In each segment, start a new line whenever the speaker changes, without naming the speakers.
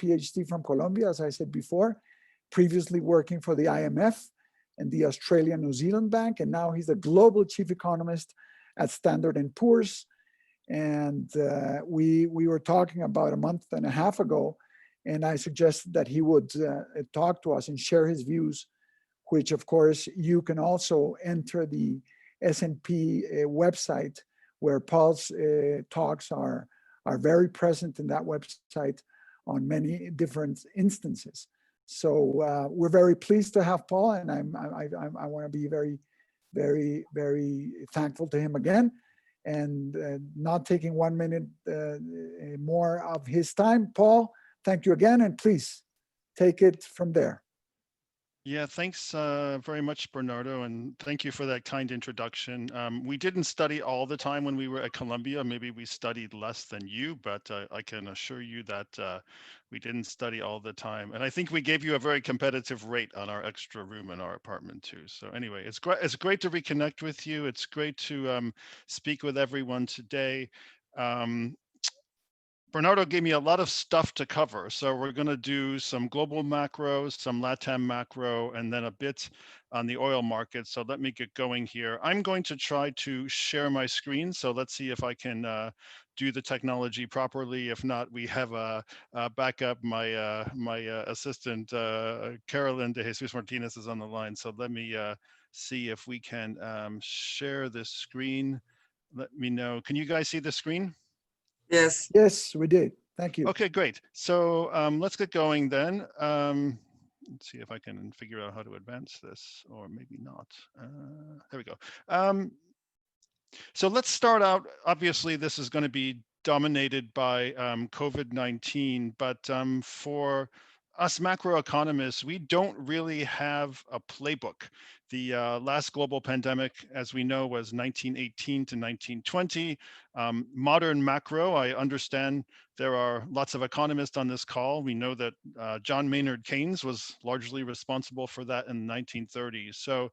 PhD from Colombia, as I said before, previously working for the IMF and the Australia New Zealand Bank, and now he's the global chief economist at Standard & Poor's. And we were talking about a month and a half ago, and I suggested that he would talk to us and share his views, which of course you can also enter the S&P website, where Paul's talks are very present in that website on many different instances. So we're very pleased to have Paul, and I want to be very, very, very thankful to him again, and not taking 1 minute more of his time. Paul, thank you again, and please take it from there.
Yeah, thanks very much, Bernardo, and thank you for that kind introduction. We didn't study all the time when we were at Columbia. Maybe we studied less than you, but I can assure you that we didn't study all the time. And I think we gave you a very competitive rate on our extra room in our apartment too. So anyway, it's great to reconnect with you. It's great to speak with everyone today. Bernardo gave me a lot of stuff to cover. So we're going to do some global macro, some LATAM macro, and then a bit on the oil market. So let me get going here. I'm going to try to share my screen. So let's see if I can do the technology properly. If not, we have a backup. My assistant, Carolyn de Jesus Martinez, is on the line. So let me see if we can share this screen. Let me know. Can you guys see the screen?
Yes.
Yes, we did. Thank you.
Okay, great. So let's get going then. Let's see if I can figure out how to advance this, or maybe not. There we go. So let's start out. Obviously, this is going to be dominated by COVID-19, but for us macroeconomists, we don't really have a playbook. The last global pandemic, as we know, was 1918 to 1920. Modern macro, I understand there are lots of economists on this call. We know that John Maynard Keynes was largely responsible for that in the 1930s. So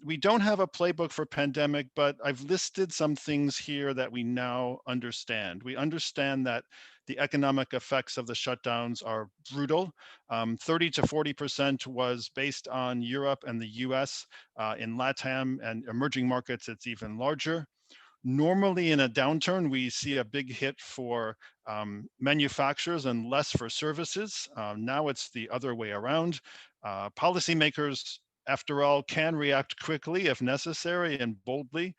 we don't have a playbook for pandemic, but I've listed some things here that we now understand. We understand that the economic effects of the shutdowns are brutal. 30 to 40% was based on Europe and the US. In LATAM and emerging markets, it's even larger. Normally in a downturn, we see a big hit for manufacturers and less for services. Now it's the other way around. Policymakers, after all, can react quickly if necessary and boldly.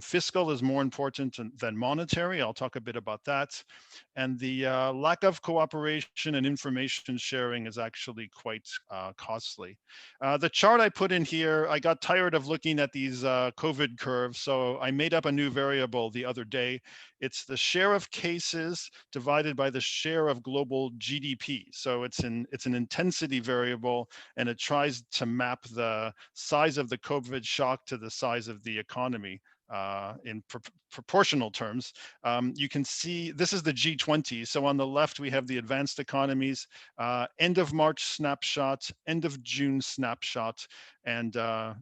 Fiscal is more important than monetary. I'll talk a bit about that. And the lack of cooperation and information sharing is actually quite costly. The chart I put in here, I got tired of looking at these COVID curves, so I made up a new variable the other day. It's the share of cases divided by the share of global GDP. So it's an intensity variable, and it tries to map the size of the COVID shock to the size of the economy. In proportional terms. You can see this is the G20. So on the left, we have the advanced economies, end of March snapshot, end of June snapshot, and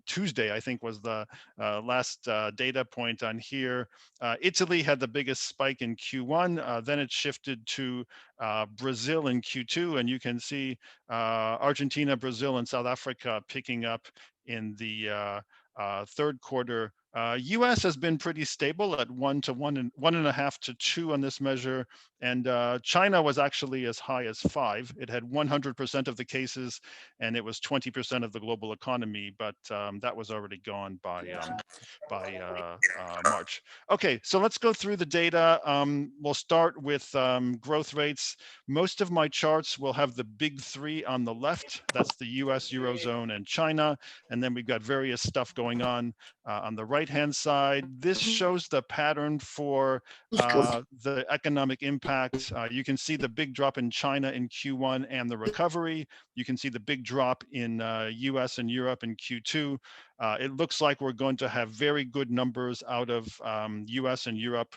Tuesday, I think, was the last data point on here. Italy had the biggest spike in Q1, then it shifted to Brazil in Q2, and you can see Argentina, Brazil, and South Africa picking up in the third quarter. US has been pretty stable at 1 to 1.5 to 2 on this measure, and China was actually as high as 5. It had 100% of the cases, and it was 20% of the global economy, but that was already gone by March. Okay, so let's go through the data. We'll start with growth rates. Most of my charts will have the big three on the left. That's the US, Eurozone, and China, and then we've got various stuff going on the right-hand side. This shows the pattern for the economic impact. You can see the big drop in China in Q1 and the recovery. You can see the big drop in US and Europe in Q2. It looks like we're going to have very good numbers out of US and Europe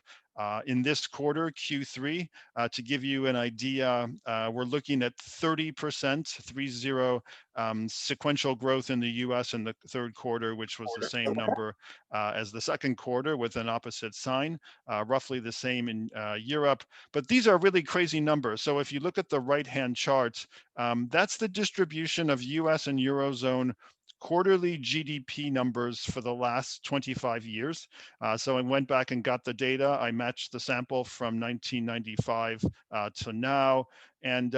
In this quarter, Q3, to give you an idea, we're looking at 30%, 30, sequential growth in the US in the third quarter, which was the same number as the second quarter with an opposite sign, roughly the same in Europe. But these are really crazy numbers. So if you look at the right-hand chart, that's the distribution of US and Eurozone quarterly GDP numbers for the last 25 years. So I went back and got the data. I matched the sample from 1995 to now. And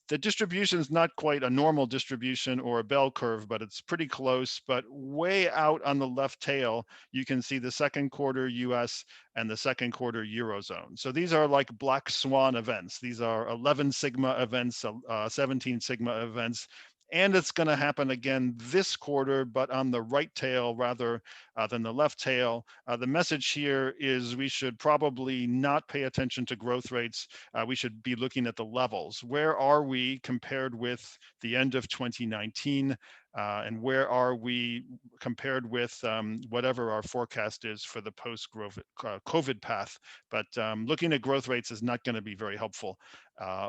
the distribution is not quite a normal distribution or a bell curve, but it's pretty close. But way out on the left tail, you can see the second quarter US and the second quarter Eurozone. So these are like black swan events. These are 11 sigma events, 17 sigma events. And it's going to happen again this quarter, but on the right tail rather than the left tail. The message here is we should probably not pay attention to growth rates. We should be looking at the levels. Where are we compared with the end of 2019? And where are we compared with whatever our forecast is for the post-COVID path? But looking at growth rates is not going to be very helpful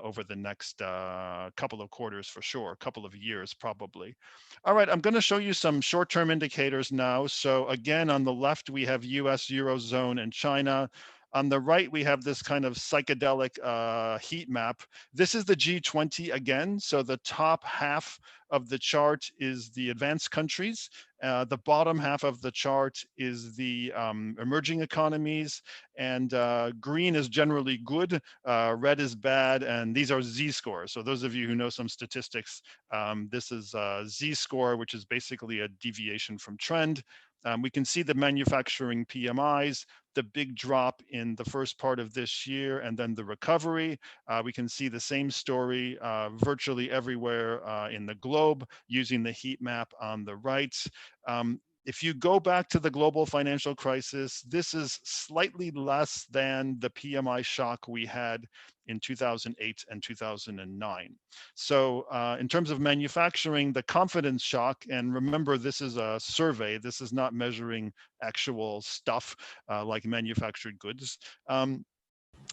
over the next couple of quarters for sure, a couple of years probably. All right, I'm going to show you some short-term indicators now. So again, on the left, we have US, Eurozone, and China. On the right, we have this kind of psychedelic heat map. This is the G20 again. So the top half of the chart is the advanced countries. The bottom half of the chart is the emerging economies, and green is generally good, red is bad, and these are Z-scores. So those of you who know some statistics, this is a Z-score, which is basically a deviation from trend. We can see the manufacturing PMIs, the big drop in the first part of this year, and then the recovery. We can see the same story virtually everywhere in the globe using the heat map on the right. If you go back to the global financial crisis, this is slightly less than the PMI shock we had in 2008 and 2009. So in terms of manufacturing, the confidence shock, and remember, this is a survey, this is not measuring actual stuff like manufactured goods.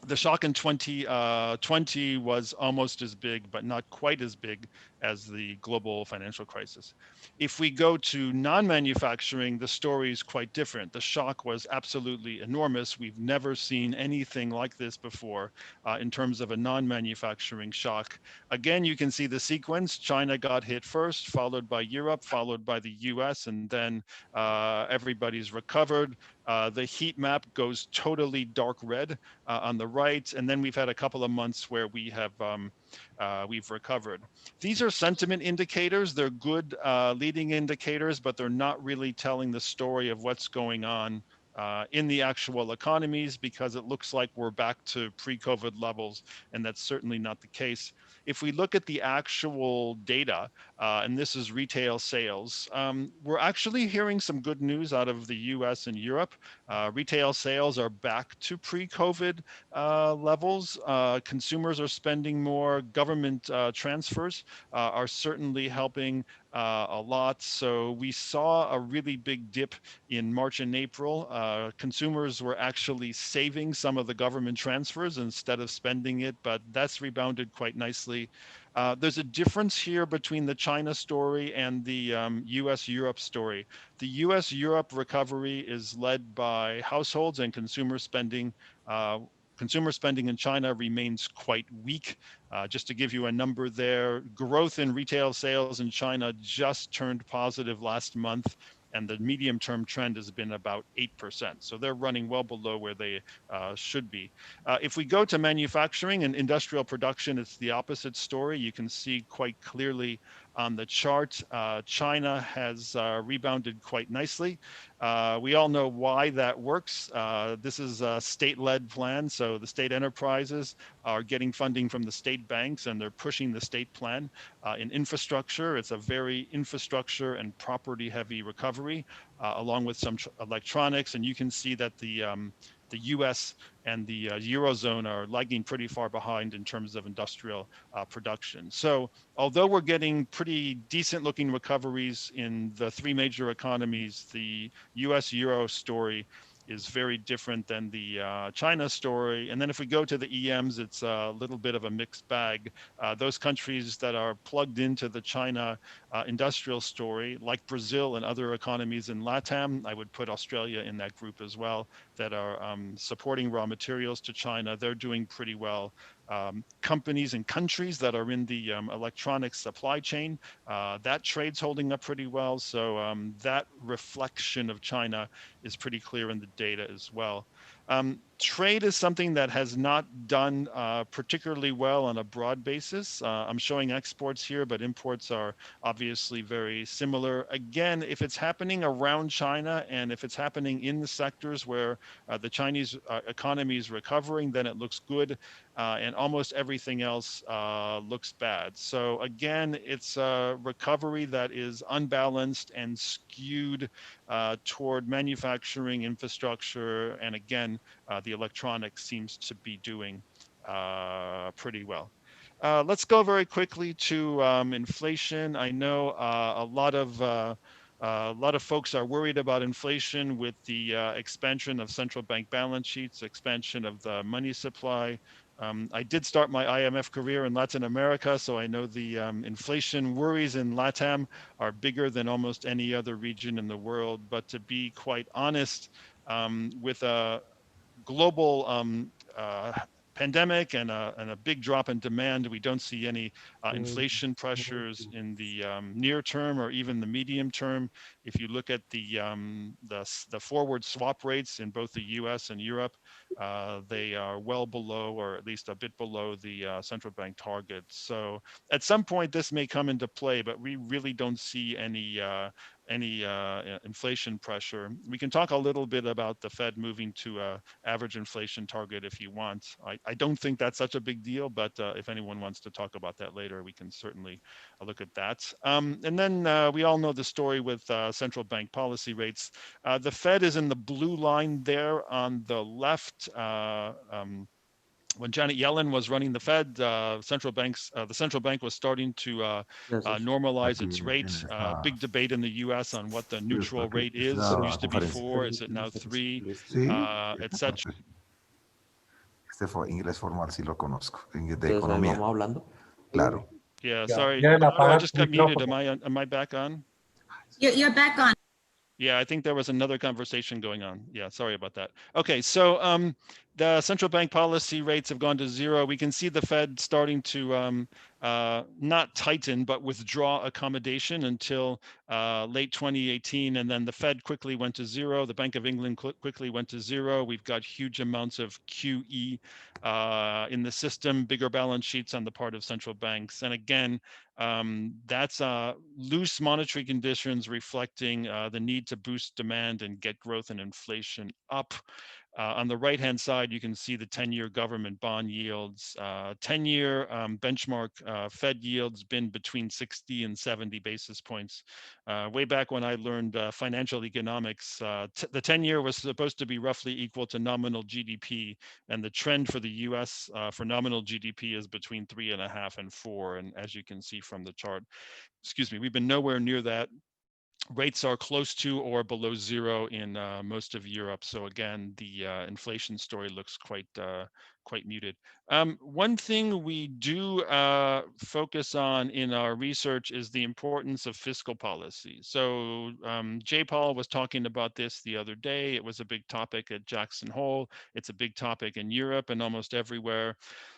The shock in 2020 was almost as big, but not quite as big as the global financial crisis. If we go to non-manufacturing, the story is quite different. The shock was absolutely enormous. We've never seen anything like this before in terms of a non-manufacturing shock. Again, you can see the sequence. China got hit first, followed by Europe, followed by the US, and then everybody's recovered. The heat map goes totally dark red on the right, and then we've had a couple of months where we have we've recovered. These are sentiment indicators. They're good leading indicators, but they're not really telling the story of what's going on in the actual economies, because it looks like we're back to pre-COVID levels, and that's certainly not the case. If we look at the actual data, and this is retail sales, we're actually hearing some good news out of the US and Europe. Retail sales are back to pre-COVID levels. Consumers are spending more. Government transfers are certainly helping a lot. So we saw a really big dip in March and April. Consumers were actually saving some of the government transfers instead of spending it, but that's rebounded quite nicely. There's a difference here between the China story and the US-Europe story. The US-Europe recovery is led by households and consumer spending. Consumer spending in China remains quite weak. Just to give you a number there, growth in retail sales in China just turned positive last month, and the medium-term trend has been about 8%. So they're running well below where they should be. If we go to manufacturing and industrial production, it's the opposite story. You can see quite clearly on the chart, China has rebounded quite nicely. We all know why that works. This is a state-led plan, so the state enterprises are getting funding from the state banks, and they're pushing the state plan. In infrastructure, it's a very infrastructure and property-heavy recovery, along with some electronics, and you can see that the US and the Eurozone are lagging pretty far behind in terms of industrial production. So although we're getting pretty decent looking recoveries in the three major economies, the US Euro story is very different than the China story. And then if we go to the EMs, it's a little bit of a mixed bag. Those countries that are plugged into the China industrial story, like Brazil and other economies in LATAM, I would put Australia in that group as well, that are supporting raw materials to China. They're doing pretty well. Companies and countries that are in the electronic supply chain, that trade's holding up pretty well. So that reflection of China is pretty clear in the data as well. Trade is something that has not done particularly well on a broad basis. I'm showing exports here, but imports are obviously very similar. Again, if it's happening around China and if it's happening in the sectors where the Chinese economy is recovering, then it looks good. And almost everything else looks bad. So again, it's a recovery that is unbalanced and skewed toward manufacturing infrastructure. And again, the electronics seems to be doing pretty well. Let's go very quickly to inflation. I know a lot of folks are worried about inflation with the expansion of central bank balance sheets, expansion of the money supply. I did start my IMF career in Latin America, so I know the inflation worries in LATAM are bigger than almost any other region in the world. But to be quite honest, with a global pandemic and a big drop in demand, we don't see any inflation pressures in the near term or even the medium term. If you look at the forward swap rates in both the U.S. and Europe, they are well below, or at least a bit below, the central bank target. So at some point this may come into play, but we really don't see any inflation pressure. We can talk a little bit about the Fed moving to a average inflation target if you want. I don't think that's such a big deal, but if anyone wants to talk about that later, we can certainly look at that. And then we all know the story with central bank policy rates. The Fed is in the blue line there on the left. When Janet Yellen was running the Fed, the central bank was starting to
Gracias.
normalize
Aquí
its
en
rate.
esta,
Big debate in the U.S. on what the
sí,
neutral
porque
rate is. It
esta
used to be
conferencia,
4, is it now 3,
sí,
etc.
inglés formal sí lo conozco, de
Entonces, ahí
economía,
vamos hablando.
claro.
Yeah,
Ya,
sorry.
ya le
Oh, I
apaga
just
el
got muted.
micrófono.
Am I back on?
You're back on.
Yeah, I think there was another conversation going on. Yeah, sorry about that. Okay, so the central bank policy rates have gone to 0. We can see the Fed starting to not tighten, but withdraw accommodation until late 2018. And then the Fed quickly went to 0. The Bank of England quickly went to 0. We've got huge amounts of QE in the system, bigger balance sheets on the part of central banks. And again, that's loose monetary conditions reflecting the need to boost demand and get growth and inflation up. On the right-hand side, you can see the 10-year government bond yields. 10-year benchmark Fed yields been between 60 and 70 basis points. Way back when I learned financial economics, the 10-year was supposed to be roughly equal to nominal GDP, and the trend for the U.S. For nominal GDP is between 3.5 and 4. And as you can see from the chart, excuse me, we've been nowhere near that. Rates are close to or below 0 in most of Europe. So again, the inflation story looks quite muted. One thing we do focus on in our research is the importance of fiscal policy. So Jay Paul was talking about this the other day. It was a big topic at Jackson Hole. It's a big topic in Europe and almost everywhere.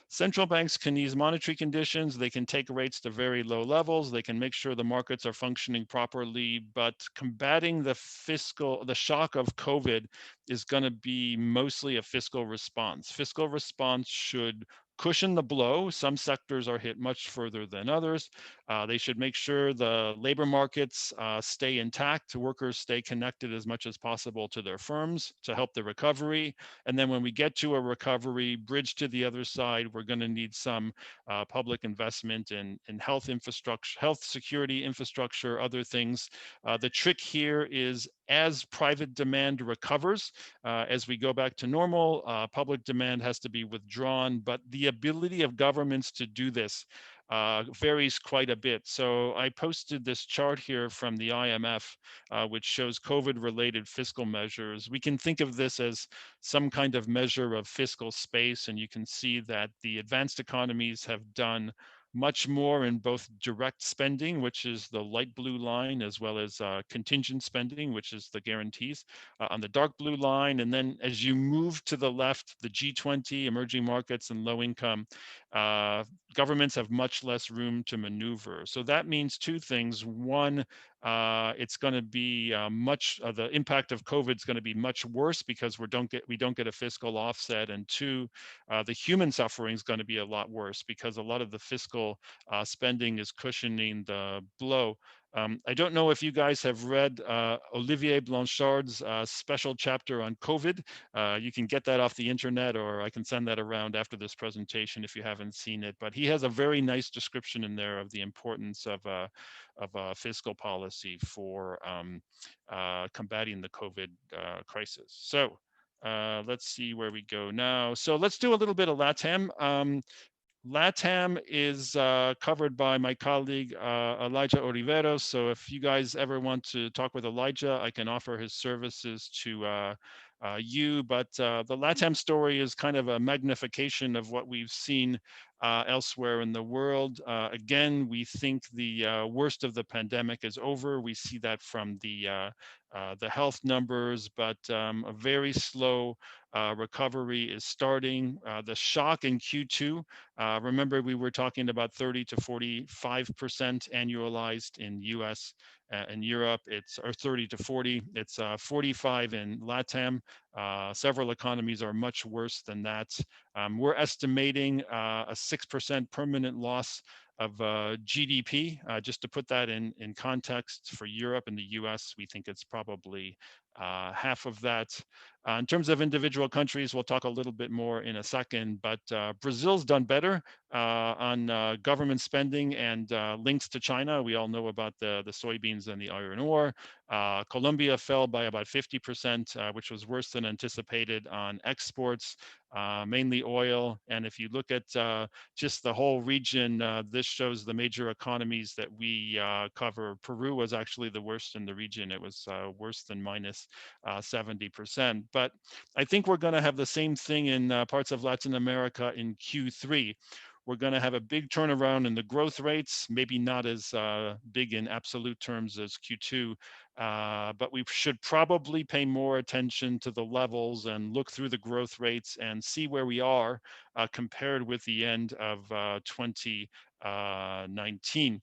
Central banks can ease monetary conditions. They can take rates to very low levels. They can make sure the markets are functioning properly, but combating the shock of COVID is going to be mostly a fiscal response. Fiscal response should cushion the blow. Some sectors are hit much further than others. They should make sure the labor markets stay intact, workers stay connected as much as possible to their firms to help the recovery. And then when we get to a recovery, bridge to the other side, we're going to need some public investment in health infrastructure, health security infrastructure, other things. The trick here is as private demand recovers, as we go back to normal, public demand has to be withdrawn, but the ability of governments to do this varies quite a bit. So I posted this chart here from the IMF, which shows COVID-related fiscal measures. We can think of this as some kind of measure of fiscal space, and you can see that the advanced economies have done much more in both direct spending, which is the light blue line, as well as contingent spending, which is the guarantees on the dark blue line. And then as you move to the left, the G20, emerging markets and low income, governments have much less room to maneuver. So that means two things. One, it's going to be the impact of COVID is going to be much worse because we don't get a fiscal offset. And two, the human suffering is going to be a lot worse because a lot of the fiscal spending is cushioning the blow. I don't know if you guys have read Olivier Blanchard's special chapter on COVID. You can get that off the internet, or I can send that around after this presentation if you haven't seen it. But he has a very nice description in there of the importance of fiscal policy for combating the COVID crisis. So let's see where we go now. So let's do a little bit of LATAM. LATAM is covered by my colleague, Elijah Oliveros. So if you guys ever want to talk with Elijah, I can offer his services to you. But the LATAM story is kind of a magnification of what we've seen elsewhere in the world. Again, we think the worst of the pandemic is over. We see that from the health numbers, but a very slow recovery is starting. The shock in Q2, remember we were talking about 30 to 45% annualized in US and Europe. It's 30 to 40. It's 45 in LATAM. Several economies are much worse than that. We're estimating a 6% permanent loss of GDP. Just to put that in context for Europe and the US, we think it's probably half of that. In terms of individual countries, we'll talk a little bit more in a second, but Brazil's done better on government spending and links to China. We all know about the soybeans and the iron ore. Colombia fell by about 50%, which was worse than anticipated on exports, mainly oil. And if you look at just the whole region, this shows the major economies that we cover. Peru was actually the worst in the region. It was worse than minus 70%. But I think we're going to have the same thing in parts of Latin America in Q3. We're going to have a big turnaround in the growth rates, maybe not as big in absolute terms as Q2, but we should probably pay more attention to the levels and look through the growth rates and see where we are compared with the end of 2019.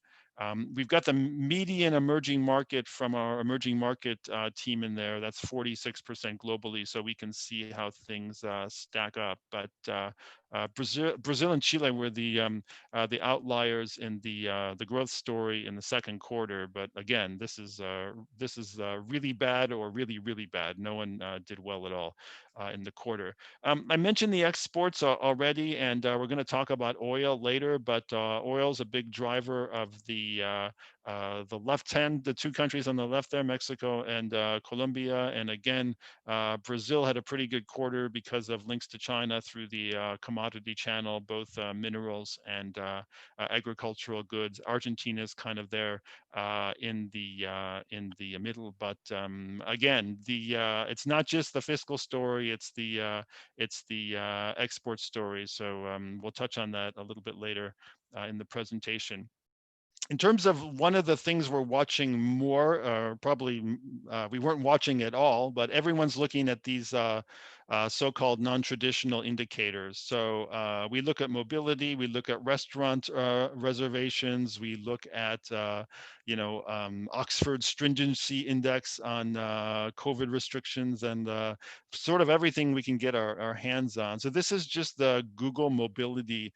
We've got the median emerging market from our emerging market team in there. That's 46% globally, so we can see how things stack up. But Brazil and Chile were the outliers in the growth story in the second quarter. But again, this is really bad or really bad. No one did well at all in the quarter. I mentioned the exports already, and we're going to talk about oil later. But oil is a big driver of the left hand, the two countries on the left there, Mexico and Colombia. And again, Brazil had a pretty good quarter because of links to China through the commodity channel, both minerals and agricultural goods. Argentina is kind of there in the middle, but again, it's not just the fiscal story; it's the export story. So we'll touch on that a little bit later in the presentation. In terms of one of the things we're watching more, probably we weren't watching at all, but everyone's looking at these so-called non-traditional indicators. So we look at mobility, we look at restaurant reservations, we look at Oxford Stringency Index on COVID restrictions, and sort of everything we can get our hands on. So this is just the Google mobility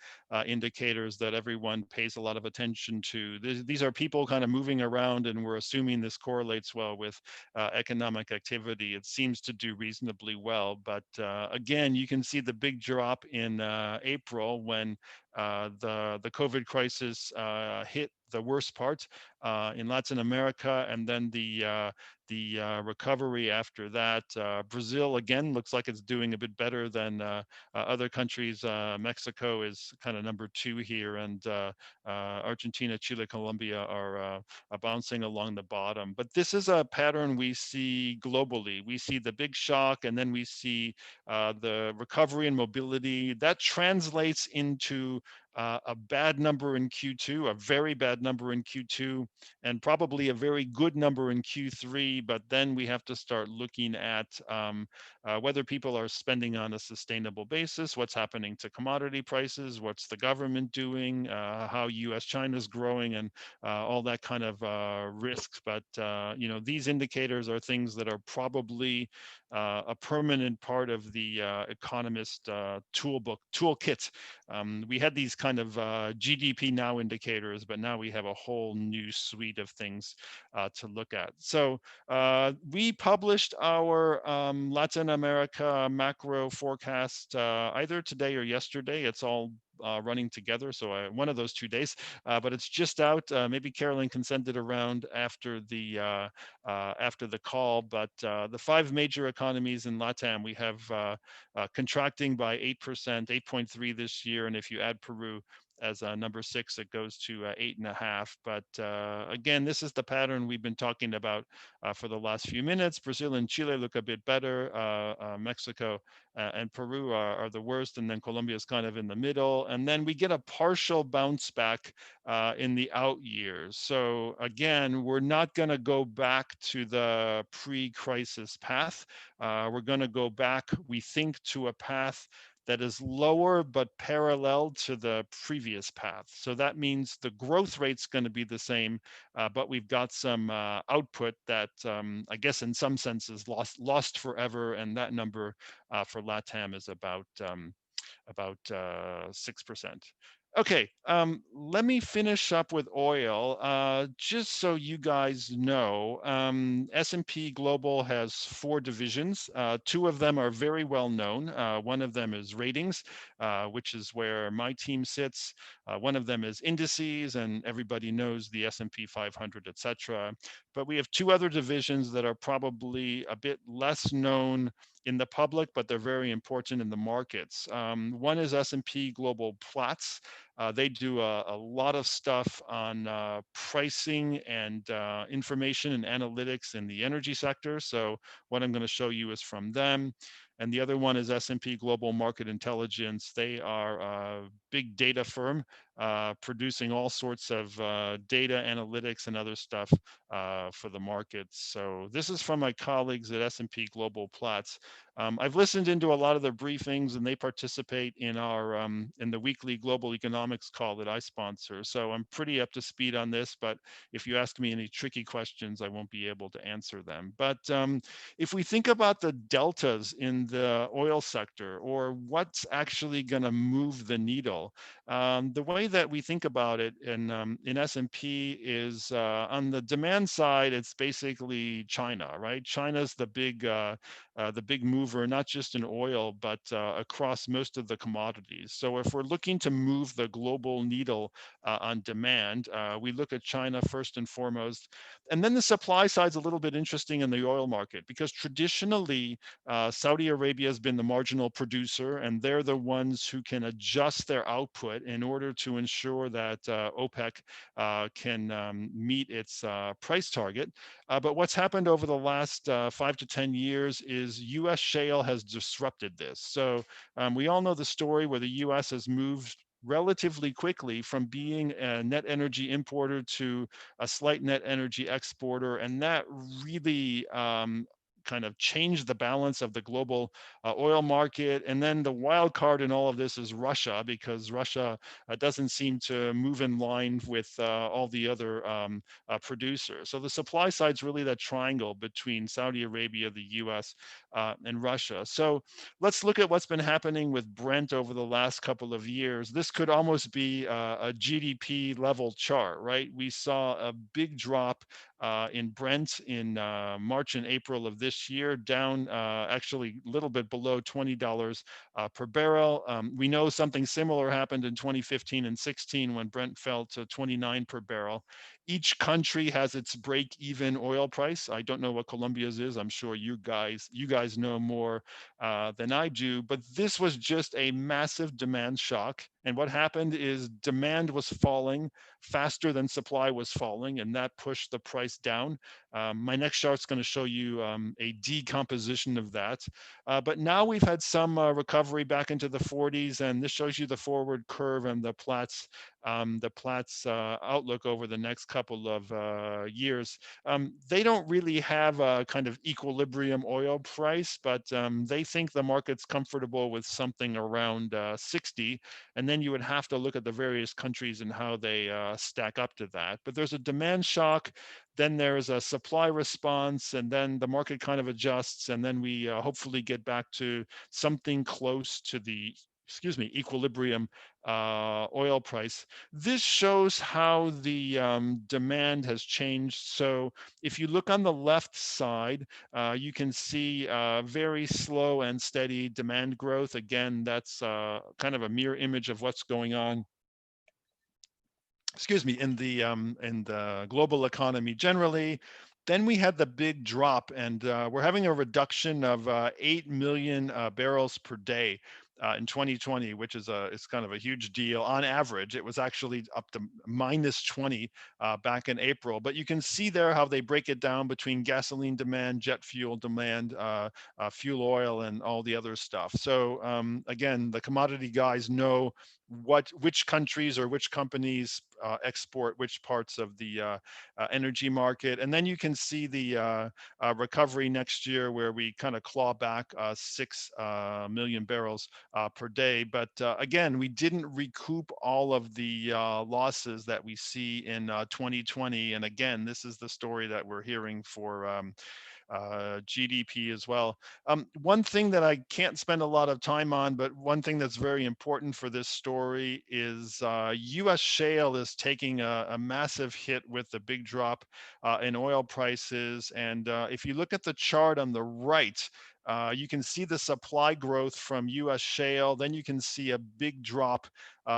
indicators that everyone pays a lot of attention to. These are people kind of moving around, and we're assuming this correlates well with economic activity. It seems to do reasonably well, but again, you can see the big drop in April when the COVID crisis hit the worst part in Latin America, and then the recovery after that. Brazil, again, looks like it's doing a bit better than other countries. Mexico is kind of number 2 here, and Argentina, Chile, Colombia are bouncing along the bottom. But this is a pattern we see globally. We see the big shock, and then we see the recovery and mobility. That translates into a bad number in Q2, a very bad number in Q2, and probably a very good number in Q3. But then we have to start looking at whether people are spending on a sustainable basis, what's happening to commodity prices, what's the government doing, how US-China is growing, and all that kind of risks. But you know, these indicators are things that are probably a permanent part of the economist toolkit. We had these kind of GDP now indicators, but now we have a whole new suite of things to look at. So we published our Latin America macro forecast either today or yesterday. It's all running together, so one of those 2 days, but it's just out. Maybe Carolyn can send it around after the call. But the 5 major economies in LATAM, we have contracting by 8%, 8.3 this year, and if you add Peru as number 6, it goes to 8.5. But again, this is the pattern we've been talking about for the last few minutes. Brazil and Chile look a bit better. Mexico and Peru are the worst, and then Colombia is kind of in the middle. And then we get a partial bounce back in the out years. So again, we're not going to go back to the pre-crisis path. We're going to go back, we think, to a path that is lower but parallel to the previous path. So that means the growth rate's going to be the same, but we've got some output that I guess in some senses lost forever, and that number for LATAM is about 6%. Okay, let me finish up with oil. Just so you guys know, S&P Global has 4 divisions. 2 of them are very well known. One of them is ratings, which is where my team sits. One of them is indices, and everybody knows the S&P 500, etc. But we have 2 other divisions that are probably a bit less known in the public, but they're very important in the markets. One is S&P Global Platts. They do a lot of stuff on pricing and information and analytics in the energy sector. So what I'm going to show you is from them. And the other one is S&P Global Market Intelligence. They are a big data firm producing all sorts of data analytics and other stuff for the markets. So this is from my colleagues at S&P Global Platts. I've listened into a lot of their briefings, and they participate in our in the weekly global economics call that I sponsor. So I'm pretty up to speed on this, but if you ask me any tricky questions, I won't be able to answer them. But if we think about the deltas in the oil sector, or what's actually going to move the needle, the way that we think about it in S&P is on the demand side, it's basically China, right? China's the big mover, not just in oil, but across most of the commodities. So if we're looking to move the global needle on demand, we look at China first and foremost. And then the supply side's a little bit interesting in the oil market, because traditionally Saudi Arabia has been the marginal producer, and they're the ones who can adjust their output in order to ensure that OPEC can meet its price target. But what's happened over the last 5 to 10 years is US shale has disrupted this. So we all know the story where the US has moved relatively quickly from being a net energy importer to a slight net energy exporter, and that really kind of changed the balance of the global oil market. And then the wild card in all of this is Russia, because Russia doesn't seem to move in line with all the other producers. So the supply side's really that triangle between Saudi Arabia, the US, and Russia. So let's look at what's been happening with Brent over the last couple of years. This could almost be a GDP level chart, right? We saw a big drop in Brent in March and April of this year, down actually a little bit below $20 per barrel. We know something similar happened in 2015 and 16 when Brent fell to 29 per barrel. Each country has its break-even oil price. I don't know what Colombia's is. I'm sure you guys know more than I do, but this was just a massive demand shock. And what happened is demand was falling faster than supply was falling, and that pushed the price down. My next chart is going to show you a decomposition of that. But now we've had some recovery back into the 40s, and this shows you the forward curve and the Platts outlook over the next couple of years. They don't really have a kind of equilibrium oil price, but they think the market's comfortable with something around 60. And then you would have to look at the various countries and how they stack up to that. But there's a demand shock, then there's a supply response, and then the market kind of adjusts, and then we hopefully get back to something close to the equilibrium oil price. This shows how the demand has changed. So if you look on the left side, you can see very slow and steady demand growth. Again, that's kind of a mirror image of what's going on in the global economy generally. Then we had the big drop, and we're having a reduction of 8 million barrels per day in 2020, which is it's kind of a huge deal. On average, it was actually up to -20 back in April. But you can see there how they break it down between gasoline demand, jet fuel demand, fuel oil, and all the other stuff. So again, the commodity guys know which countries or which companies export which parts of the energy market. And then you can see the recovery next year where we kind of claw back 6 million barrels per day. But again, we didn't recoup all of the losses that we see in 2020. And again, this is the story that we're hearing for GDP as well. One thing that I can't spend a lot of time on, but one thing that's very important for this story is US shale is taking a massive hit with the big drop in oil prices. And if you look at the chart on the right, you can see the supply growth from US shale. Then you can see a big drop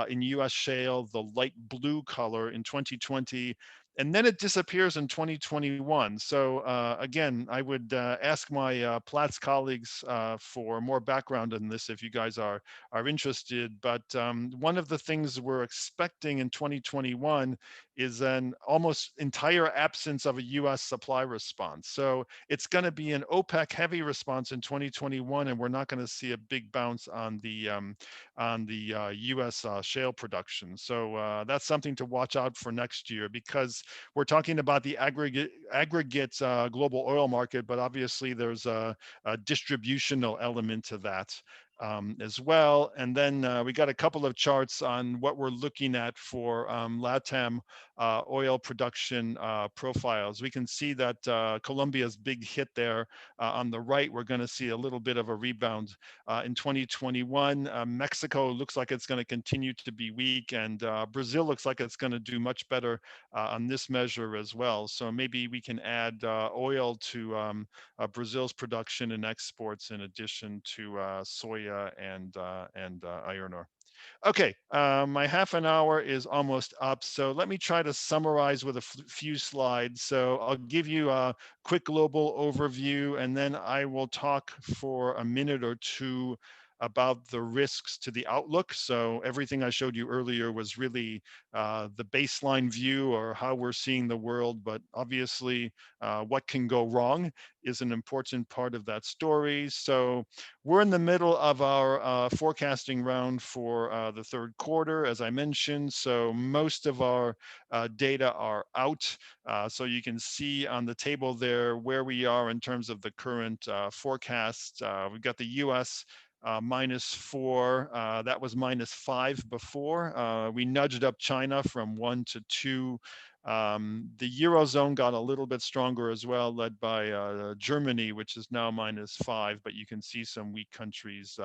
in US shale, the light blue color in 2020. And then it disappears in 2021. So again, I would ask my Platts colleagues for more background on this if you guys are interested. But one of the things we're expecting in 2021 is an almost entire absence of a US supply response. So it's going to be an OPEC heavy response in 2021, and we're not going to see a big bounce on the US shale production. So that's something to watch out for next year, because we're talking about the aggregate global oil market, but obviously there's a distributional element to that as well. And then we got a couple of charts on what we're looking at for LATAM oil production profiles. We can see that Colombia's big hit there on the right. We're going to see a little bit of a rebound in 2021. Mexico looks like it's going to continue to be weak, and Brazil looks like it's going to do much better on this measure as well. So maybe we can add oil to Brazil's production and exports in addition to soya and iron ore. Okay, my half an hour is almost up, so let me try to summarize with a few slides. So I'll give you a quick global overview, and then I will talk for a minute or two about the risks to the outlook. So everything I showed you earlier was really the baseline view or how we're seeing the world, but obviously what can go wrong is an important part of that story. So we're in the middle of our forecasting round for the third quarter, as I mentioned. So most of our data are out. So you can see on the table there where we are in terms of the current forecast. We've got the US -4, that was -5 before. We nudged up China from 1 to 2. The Eurozone got a little bit stronger as well, led by Germany, which is now -5, but you can see some weak countries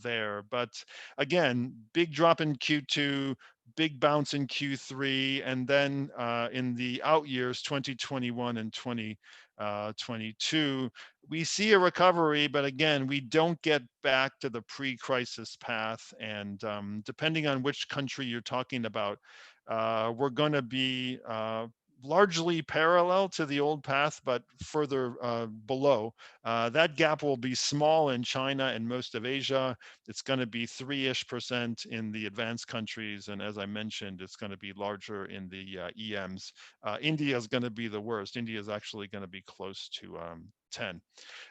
there. But again, big drop in Q2, big bounce in Q3, and then in the out years, 2021 and 2022, we see a recovery, but again, we don't get back to the pre-crisis path. And depending on which country you're talking about, we're going to be largely parallel to the old path, but further below. That gap will be small in China and most of Asia. It's going to be 3-ish% in the advanced countries. And as I mentioned, it's going to be larger in the EMs. India is going to be the worst. India is actually going to be close to 10.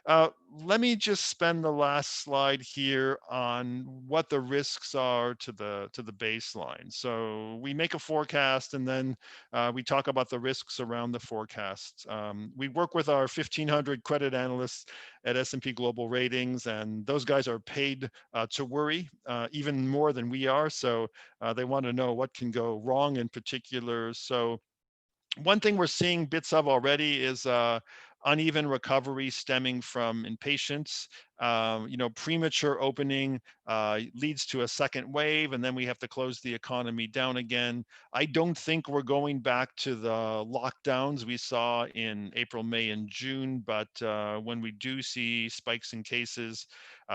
Let me just spend the last slide here on what the risks are to the baseline. So we make a forecast, and then we talk about the risks around the forecast. We work with our 1,500 credit analysts at S&P Global Ratings, and those guys are paid to worry even more than we are. So they want to know what can go wrong in particular. So one thing we're seeing bits of already is uneven recovery stemming from impatience. Premature opening leads to a second wave, and then we have to close the economy down again. I don't think we're going back to the lockdowns we saw in April, May, and June, but when we do see spikes in cases,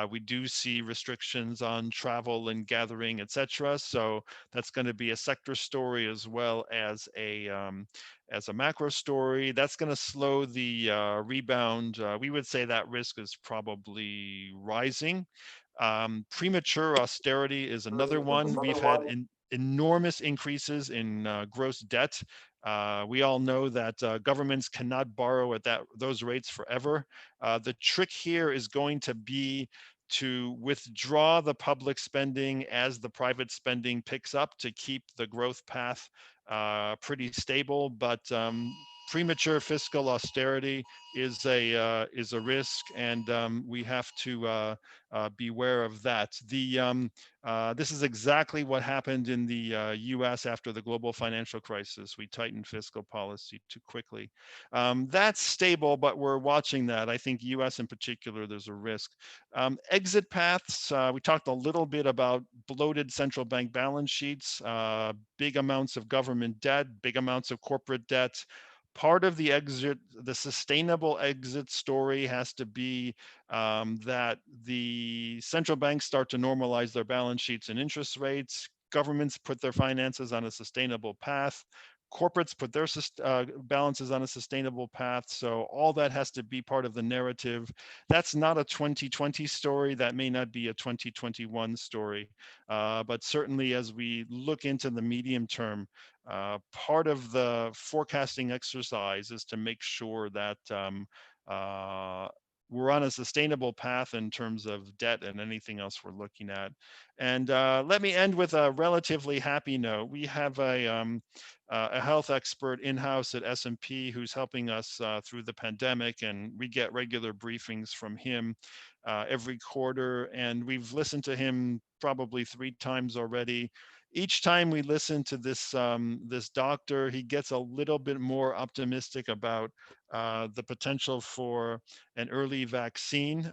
we do see restrictions on travel and gathering, etc. So that's going to be a sector story as well as a macro story. That's going to slow the rebound. We would say that risk is probably rising. Premature austerity is another one. We've had enormous increases in gross debt. We all know that governments cannot borrow at those rates forever. The trick here is going to be to withdraw the public spending as the private spending picks up to keep the growth path pretty stable, but premature fiscal austerity is a risk, and we have to beware of that. This is exactly what happened in the U.S. after the global financial crisis. We tightened fiscal policy too quickly. That's stable, but we're watching that. I think U.S. in particular, there's a risk. Exit paths, we talked a little bit about bloated central bank balance sheets, big amounts of government debt, big amounts of corporate debt. Part of the exit, the sustainable exit story has to be that the central banks start to normalize their balance sheets and interest rates. Governments put their finances on a sustainable path. Corporates put their balances on a sustainable path. So all that has to be part of the narrative. That's not a 2020 story. That may not be a 2021 story. But certainly as we look into the medium term, part of the forecasting exercise is to make sure that we're on a sustainable path in terms of debt and anything else we're looking at. And let me end with a relatively happy note. We have a health expert in-house at S&P who's helping us through the pandemic, and we get regular briefings from him every quarter, and we've listened to him probably 3 times already. Each time we listen to this this doctor, he gets a little bit more optimistic about the potential for an early vaccine.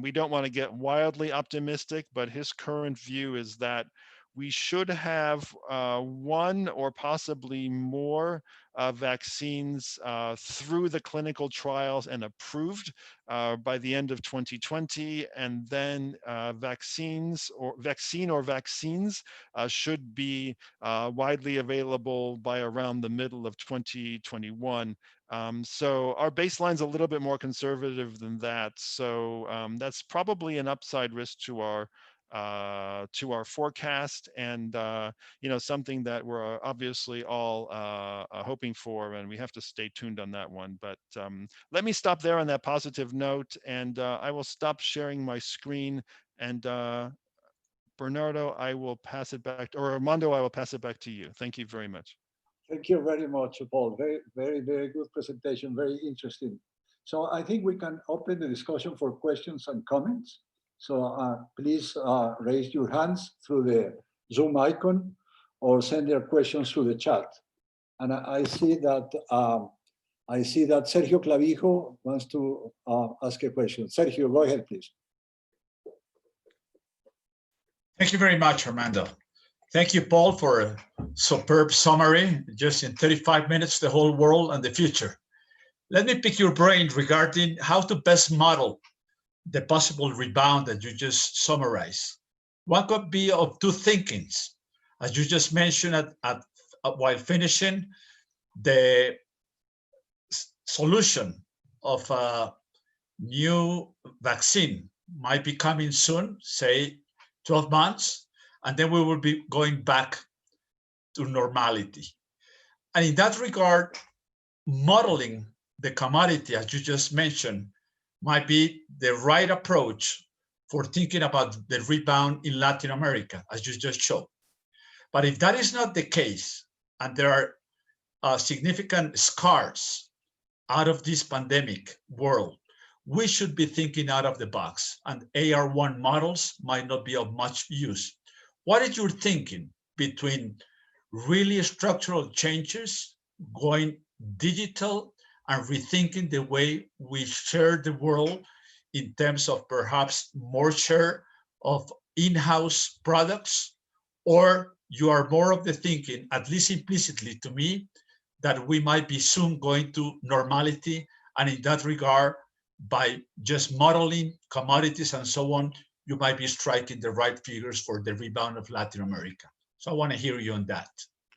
We don't want to get wildly optimistic, but his current view is that we should have 1 or possibly more vaccines through the clinical trials and approved by the end of 2020, and then vaccines should be widely available by around the middle of 2021. So our baseline's a little bit more conservative than that. So that's probably an upside risk to our forecast, and something that we're obviously all hoping for, and we have to stay tuned on that one. But let me stop there on that positive note, and I will stop sharing my screen, and Bernardo, I will pass it back, or Armando, I will pass it back to you. Thank you very much.
Thank you very much, Paul. Very, very, very good presentation. Very interesting. So I think we can open the discussion for questions and comments. So please raise your hands through the Zoom icon or send your questions through the chat. And I see that Sergio Clavijo wants to ask a question. Sergio, go ahead, please.
Thank you very much, Armando. Thank you, Paul, for a superb summary. Just in 35 minutes, the whole world and the future. Let me pick your brain regarding how to best model the possible rebound that you just summarized. One could be of two thinkings, as you just mentioned while finishing, the solution of a new vaccine might be coming soon, say 12 months, and then we will be going back to normality. And in that regard, modeling the commodity, as you just mentioned, might be the right approach for thinking about the rebound in Latin America, as you just showed. But if that is not the case, and there are significant scars out of this pandemic world, we should be thinking out of the box, and AR1 models might not be of much use. What is your thinking between really structural changes, going digital, and rethinking the way we share the world in terms of perhaps more share of in-house products? Or you are more of the thinking, at least implicitly to me, that we might be soon going to normality, and in that regard, by just modeling commodities and so on, you might be striking the right figures for the rebound of Latin America. So I want to hear you on that.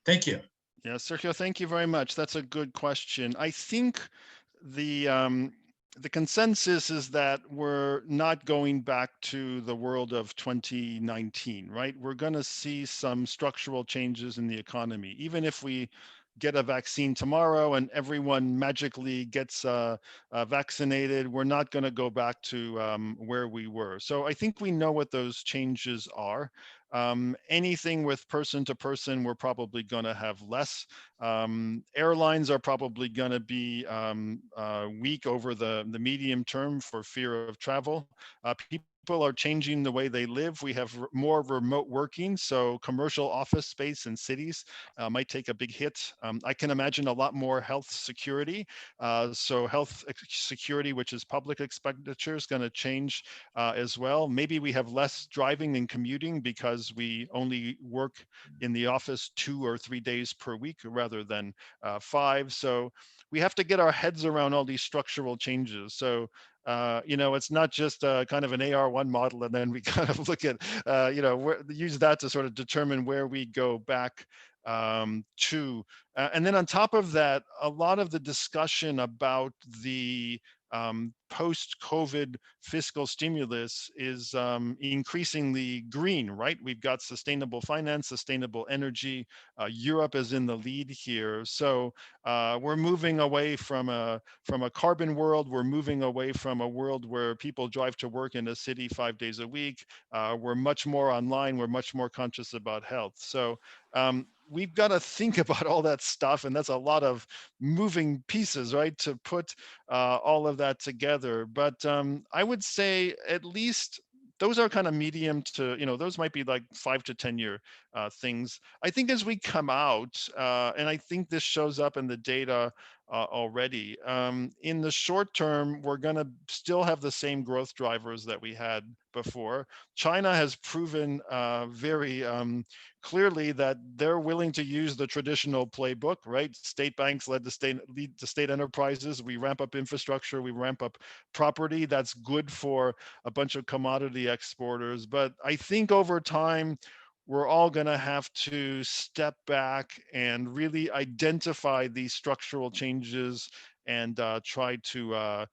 Thank you.
Yeah, Sergio, thank you very much. That's a good question. I think the consensus is that we're not going back to the world of 2019, right? We're going to see some structural changes in the economy, even if we get a vaccine tomorrow and everyone magically gets vaccinated, we're not going to go back to where we were. So I think we know what those changes are. Anything with person to person, we're probably going to have less. Airlines are probably going to be weak over the medium term for fear of travel. People are changing the way they live. We have more remote working, so commercial office space in cities might take a big hit. I can imagine a lot more health security. So health security, which is public expenditure, is going to change as well. Maybe we have less driving and commuting because we only work in the office 2 or 3 days per week rather than 5. So we have to get our heads around all these structural changes. So it's not just kind of an AR1 model, and then we kind of look at, use that to sort of determine where we go back to. And then on top of that, a lot of the discussion about the post-COVID fiscal stimulus is increasingly green, right? We've got sustainable finance, sustainable energy. Europe is in the lead here. So we're moving away from a carbon world. We're moving away from a world where people drive to work in a city 5 days a week. We're much more online. We're much more conscious about health. So we've got to think about all that stuff, and that's a lot of moving pieces, right, to put all of that together. But I would say at least those are kind of medium to, those might be like 5 to 10 year things. I think as we come out, and I think this shows up in the data already, in the short term, we're going to still have the same growth drivers that we had before. China has proven very clearly that they're willing to use the traditional playbook, right? State banks lead to state enterprises. We ramp up infrastructure, we ramp up property. That's good for a bunch of commodity exporters. But I think over time, we're all going to have to step back and really identify these structural changes and try to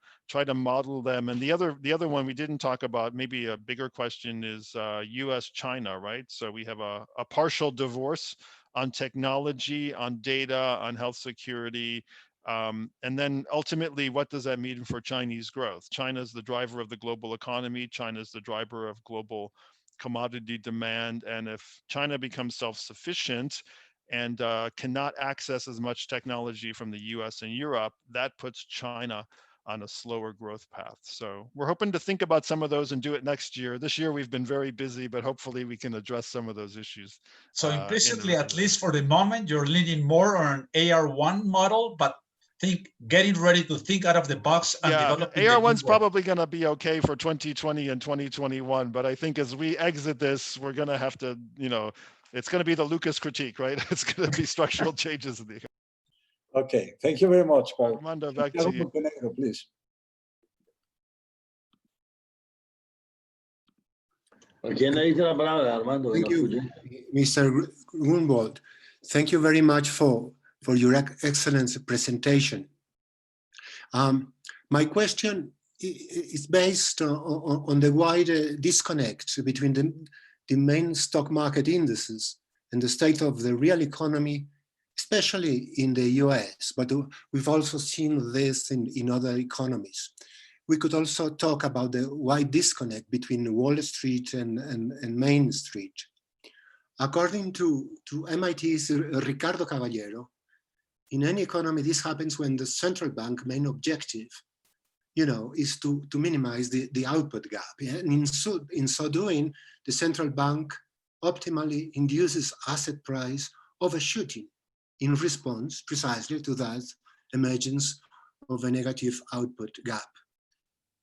model them. And the other one we didn't talk about, maybe a bigger question, is US-China, right? So we have a partial divorce on technology, on data, on health security. And then ultimately, what does that mean for Chinese growth? China is the driver of the global economy. China is the driver of global commodity demand. And if China becomes self-sufficient and cannot access as much technology from the US and Europe, that puts China on a slower growth path. So we're hoping to think about some of those and do it next year. This year we've been very busy, but hopefully we can address some of those issues.
So implicitly, at least for the moment, you're leaning more on an AR1 model, but getting ready to think out of the box and developing.
AR1's probably going to be okay for 2020 and 2021, but I think as we exit this, we're going to have to, It's going to be the Lucas critique, right? It's going to be structural changes in the economy.
Okay, thank you very much, Paul.
Armando, back to
Santiago
you.
Montenegro, please.
¿Quién le dice la palabra, Armando?
Thank
No
you,
escuché.
Mr. Gruenwald. Thank you very much for your excellent presentation. My question is based on the wide disconnect between the main stock market indices and the state of the real economy, especially in the US, but we've also seen this in other economies. We could also talk about the wide disconnect between Wall Street and Main Street. According to MIT's Ricardo Caballero, in any economy, this happens when the central bank main objective, is to minimize the output gap. And in so doing, the central bank optimally induces asset price overshooting in response precisely to that emergence of a negative output gap.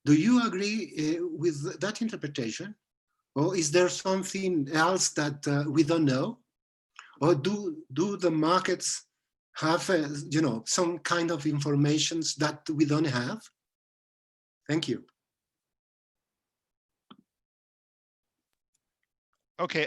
Do you agree with that interpretation? Or is there something else that we don't know? Or do the markets have some kind of information that we don't have? Thank you.
Okay,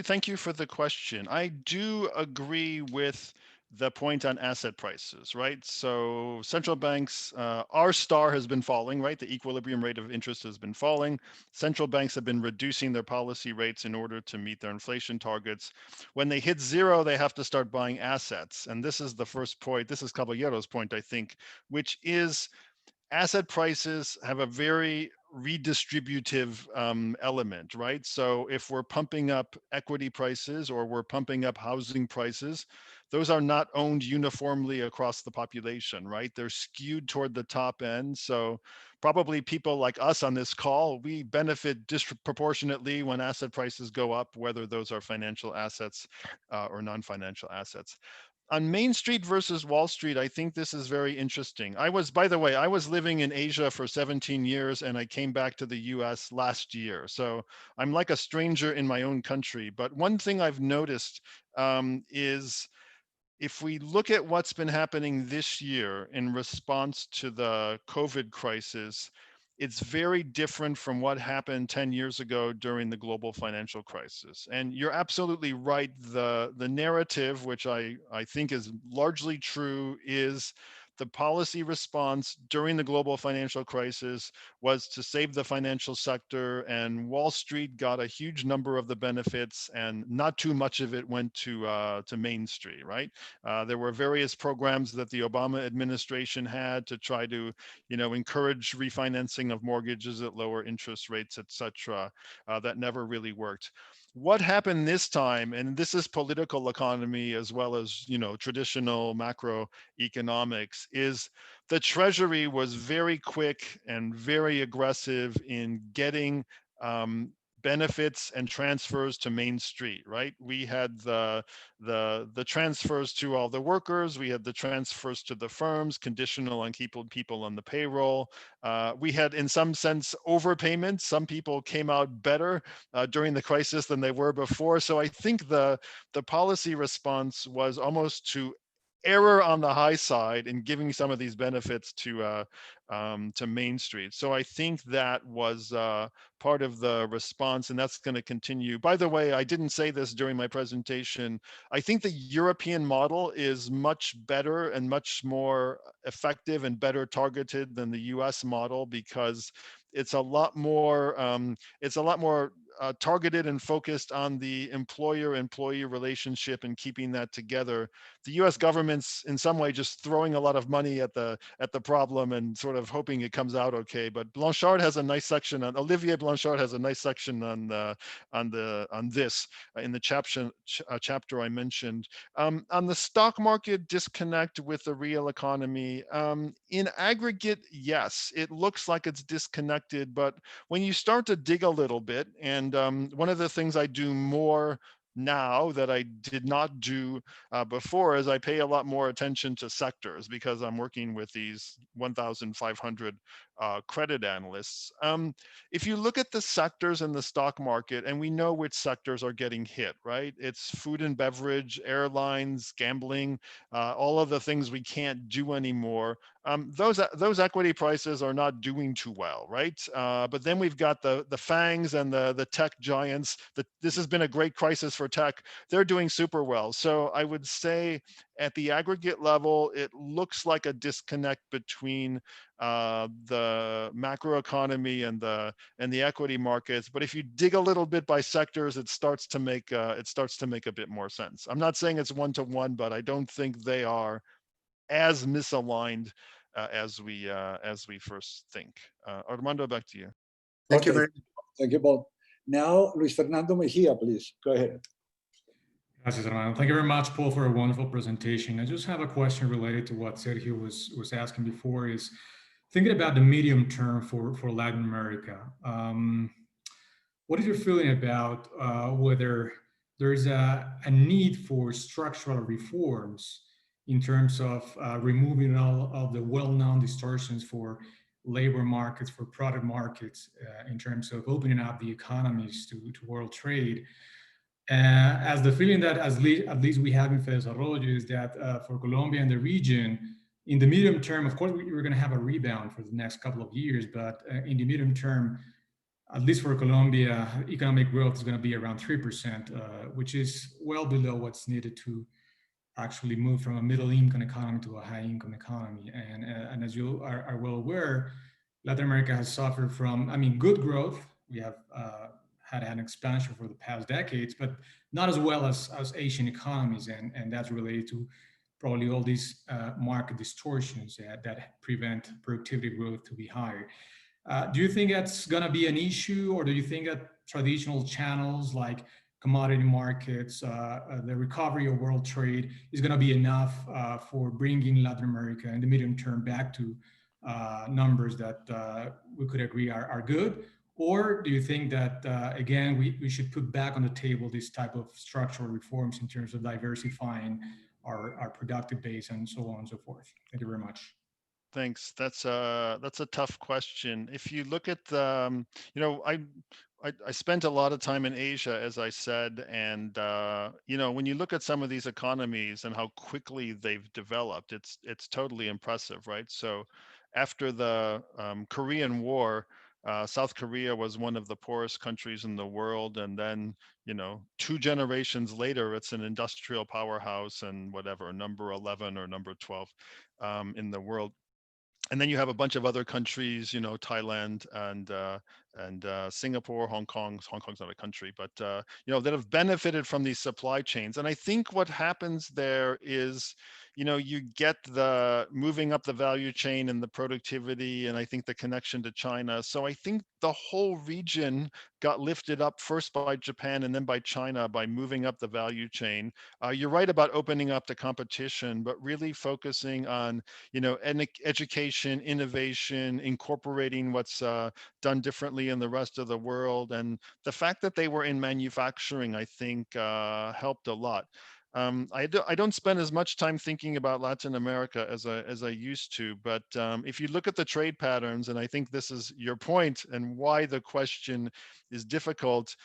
thank you for the question. I do agree with the point on asset prices, right? So central banks, our star has been falling, right? The equilibrium rate of interest has been falling. Central banks have been reducing their policy rates in order to meet their inflation targets. When they hit zero, they have to start buying assets. And this is the first point, this is Caballero's point, I think, which is asset prices have a very redistributive element, right? So if we're pumping up equity prices or we're pumping up housing prices, those are not owned uniformly across the population, right? They're skewed toward the top end. So probably people like us on this call, we benefit disproportionately when asset prices go up, whether those are financial assets or non-financial assets. On Main Street versus Wall Street, I think this is very interesting. By the way, I was living in Asia for 17 years and I came back to the US last year. So I'm like a stranger in my own country. But one thing I've noticed is if we look at what's been happening this year in response to the COVID crisis, it's very different from what happened 10 years ago during the global financial crisis. And you're absolutely right. The narrative, which I think is largely true, is the policy response during the global financial crisis was to save the financial sector, and Wall Street got a huge number of the benefits and not too much of it went to Main Street, right? There were various programs that the Obama administration had to try to, encourage refinancing of mortgages at lower interest rates, et cetera. That never really worked. What happened this time, and this is political economy as well as, traditional macroeconomics, is the Treasury was very quick and very aggressive in getting benefits and transfers to Main Street, right? We had the transfers to all the workers. We had the transfers to the firms, conditional on keeping people on the payroll. We had, in some sense, overpayments. Some people came out better during the crisis than they were before. So I think the policy response was almost to error on the high side in giving some of these benefits to Main Street. So I think that was part of the response, and that's going to continue. By the way, I didn't say this during my presentation. I think the European model is much better and much more effective and better targeted than the US model because it's a lot more targeted and focused on the employer-employee relationship and keeping that together. The U.S. government's in some way just throwing a lot of money at the problem and sort of hoping it comes out okay. But Blanchard has a nice section on Olivier Blanchard has a nice section on this in the chapter I mentioned. On the stock market disconnect with the real economy, in aggregate, yes, it looks like it's disconnected. But when you start to dig a little bit, and one of the things I do more now that I did not do before is I pay a lot more attention to sectors because I'm working with these 1,500 credit analysts. If you look at the sectors in the stock market, and we know which sectors are getting hit, right? It's food and beverage, airlines, gambling, all of the things we can't do anymore. Those equity prices are not doing too well, right? But then we've got the FANGs and the tech giants. This has been a great crisis for tech. They're doing super well. So I would say at the aggregate level, it looks like a disconnect between the macroeconomy and the equity markets. But if you dig a little bit by sectors, it starts to make a bit more sense. I'm not saying it's one-to-one, but I don't think they are as misaligned as we first think. Armando, back to you.
Thank you
Okay.
very much.
Thank you both. Now, Luis Fernando Mejia, please, go ahead.
Gracias, hermano. Thank you very much, Paul, for a wonderful presentation. I just have a question related to what Sergio was asking before, is thinking about the medium term for Latin America. What is your feeling about whether there's a need for structural reforms in terms of removing all of the well-known distortions for labor markets, for product markets, in terms of opening up the economies to world trade? As the feeling that at least we have in Desarrollo is that for Colombia and the region, in the medium term, of course, we're going to have a rebound for the next couple of years, but in the medium term, at least for Colombia, economic growth is going to be around 3%, which is well below what's needed to actually move from a middle income economy to a high income economy. And as you are well aware, Latin America has suffered from, good growth. We have had an expansion for the past decades, but not as well as Asian economies. And that's related to probably all these market distortions that prevent productivity growth to be higher. Do you think that's going to be an issue, or do you think that traditional channels like commodity markets, the recovery of world trade is going to be enough for bringing Latin America in the medium term back to numbers that we could agree are good? Or do you think that, again, we should put back on the table this type of structural reforms in terms of diversifying our productive base and so on and so forth? Thank you very much.
Thanks. That's a tough question. If you look at the, I spent a lot of time in Asia, as I said, and when you look at some of these economies and how quickly they've developed, it's totally impressive, right? So, after the Korean War, South Korea was one of the poorest countries in the world, and then 2 generations later, it's an industrial powerhouse and whatever, number 11 or number 12 in the world. And then you have a bunch of other countries, Thailand and Singapore, Hong Kong. Hong Kong's not a country, but that have benefited from these supply chains. And I think what happens there is, you get the moving up the value chain and the productivity, and I think the connection to China. So I think the whole region got lifted up first by Japan and then by China by moving up the value chain. You're right about opening up the competition, but really focusing on education, innovation, incorporating what's done differently in the rest of the world. And the fact that they were in manufacturing, I think, helped a lot. I don't spend as much time thinking about Latin America as I used to, but if you look at the trade patterns, and I think this is your point and why the question is difficult,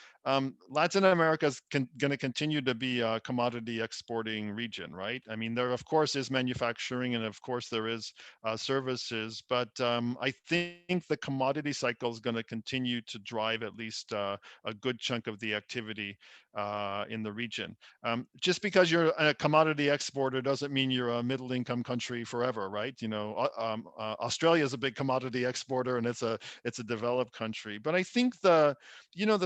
Latin America is going to continue to be a commodity exporting region, right? I mean, there of course is manufacturing, and of course there is services, but I think the commodity cycle is going to continue to drive at least a good chunk of the activity in the region. Just because you're a commodity exporter doesn't mean you're a middle income country forever, right? Australia is a big commodity exporter, and it's a developed country. But I think the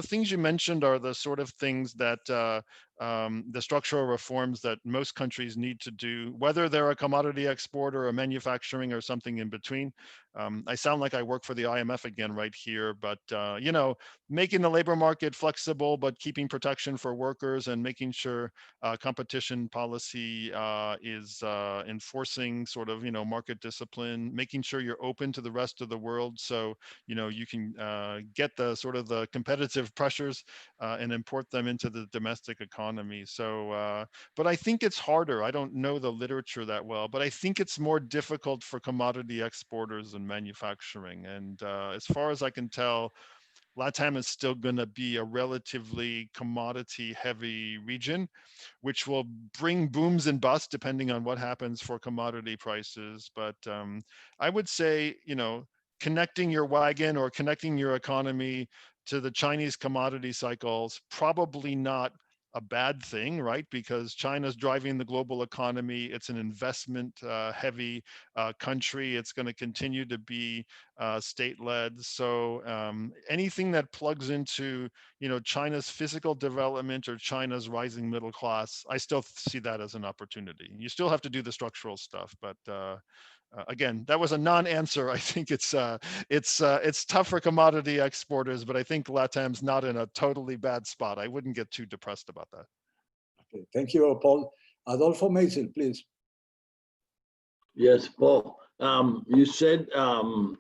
things you mentioned are the sort of things that the structural reforms that most countries need to do, whether they're a commodity exporter or manufacturing or something in between. I sound like I work for the IMF again right here, but making the labor market flexible, but keeping protection for workers and making sure competition policy is enforcing sort of market discipline, making sure you're open to the rest of the world, so you can get the sort of the competitive pressures and import them into the domestic economy. economy. So, but I think it's harder. I don't know the literature that well, but I think it's more difficult for commodity exporters and manufacturing. And as far as I can tell, LATAM is still going to be a relatively commodity heavy region, which will bring booms and busts depending on what happens for commodity prices. But I would say, connecting your wagon or connecting your economy to the Chinese commodity cycles, probably not a bad thing, right? Because China's driving the global economy. It's an investment heavy country. It's going to continue to be state-led. So anything that plugs into, China's physical development or China's rising middle class, I still see that as an opportunity. You still have to do the structural stuff, but again, that was a non-answer. I think it's tough for commodity exporters, but I think LATAM's not in a totally bad spot. I wouldn't get too depressed about that.
Okay, thank you, Paul. Adolfo Mason, please.
Yes, Paul. You said, and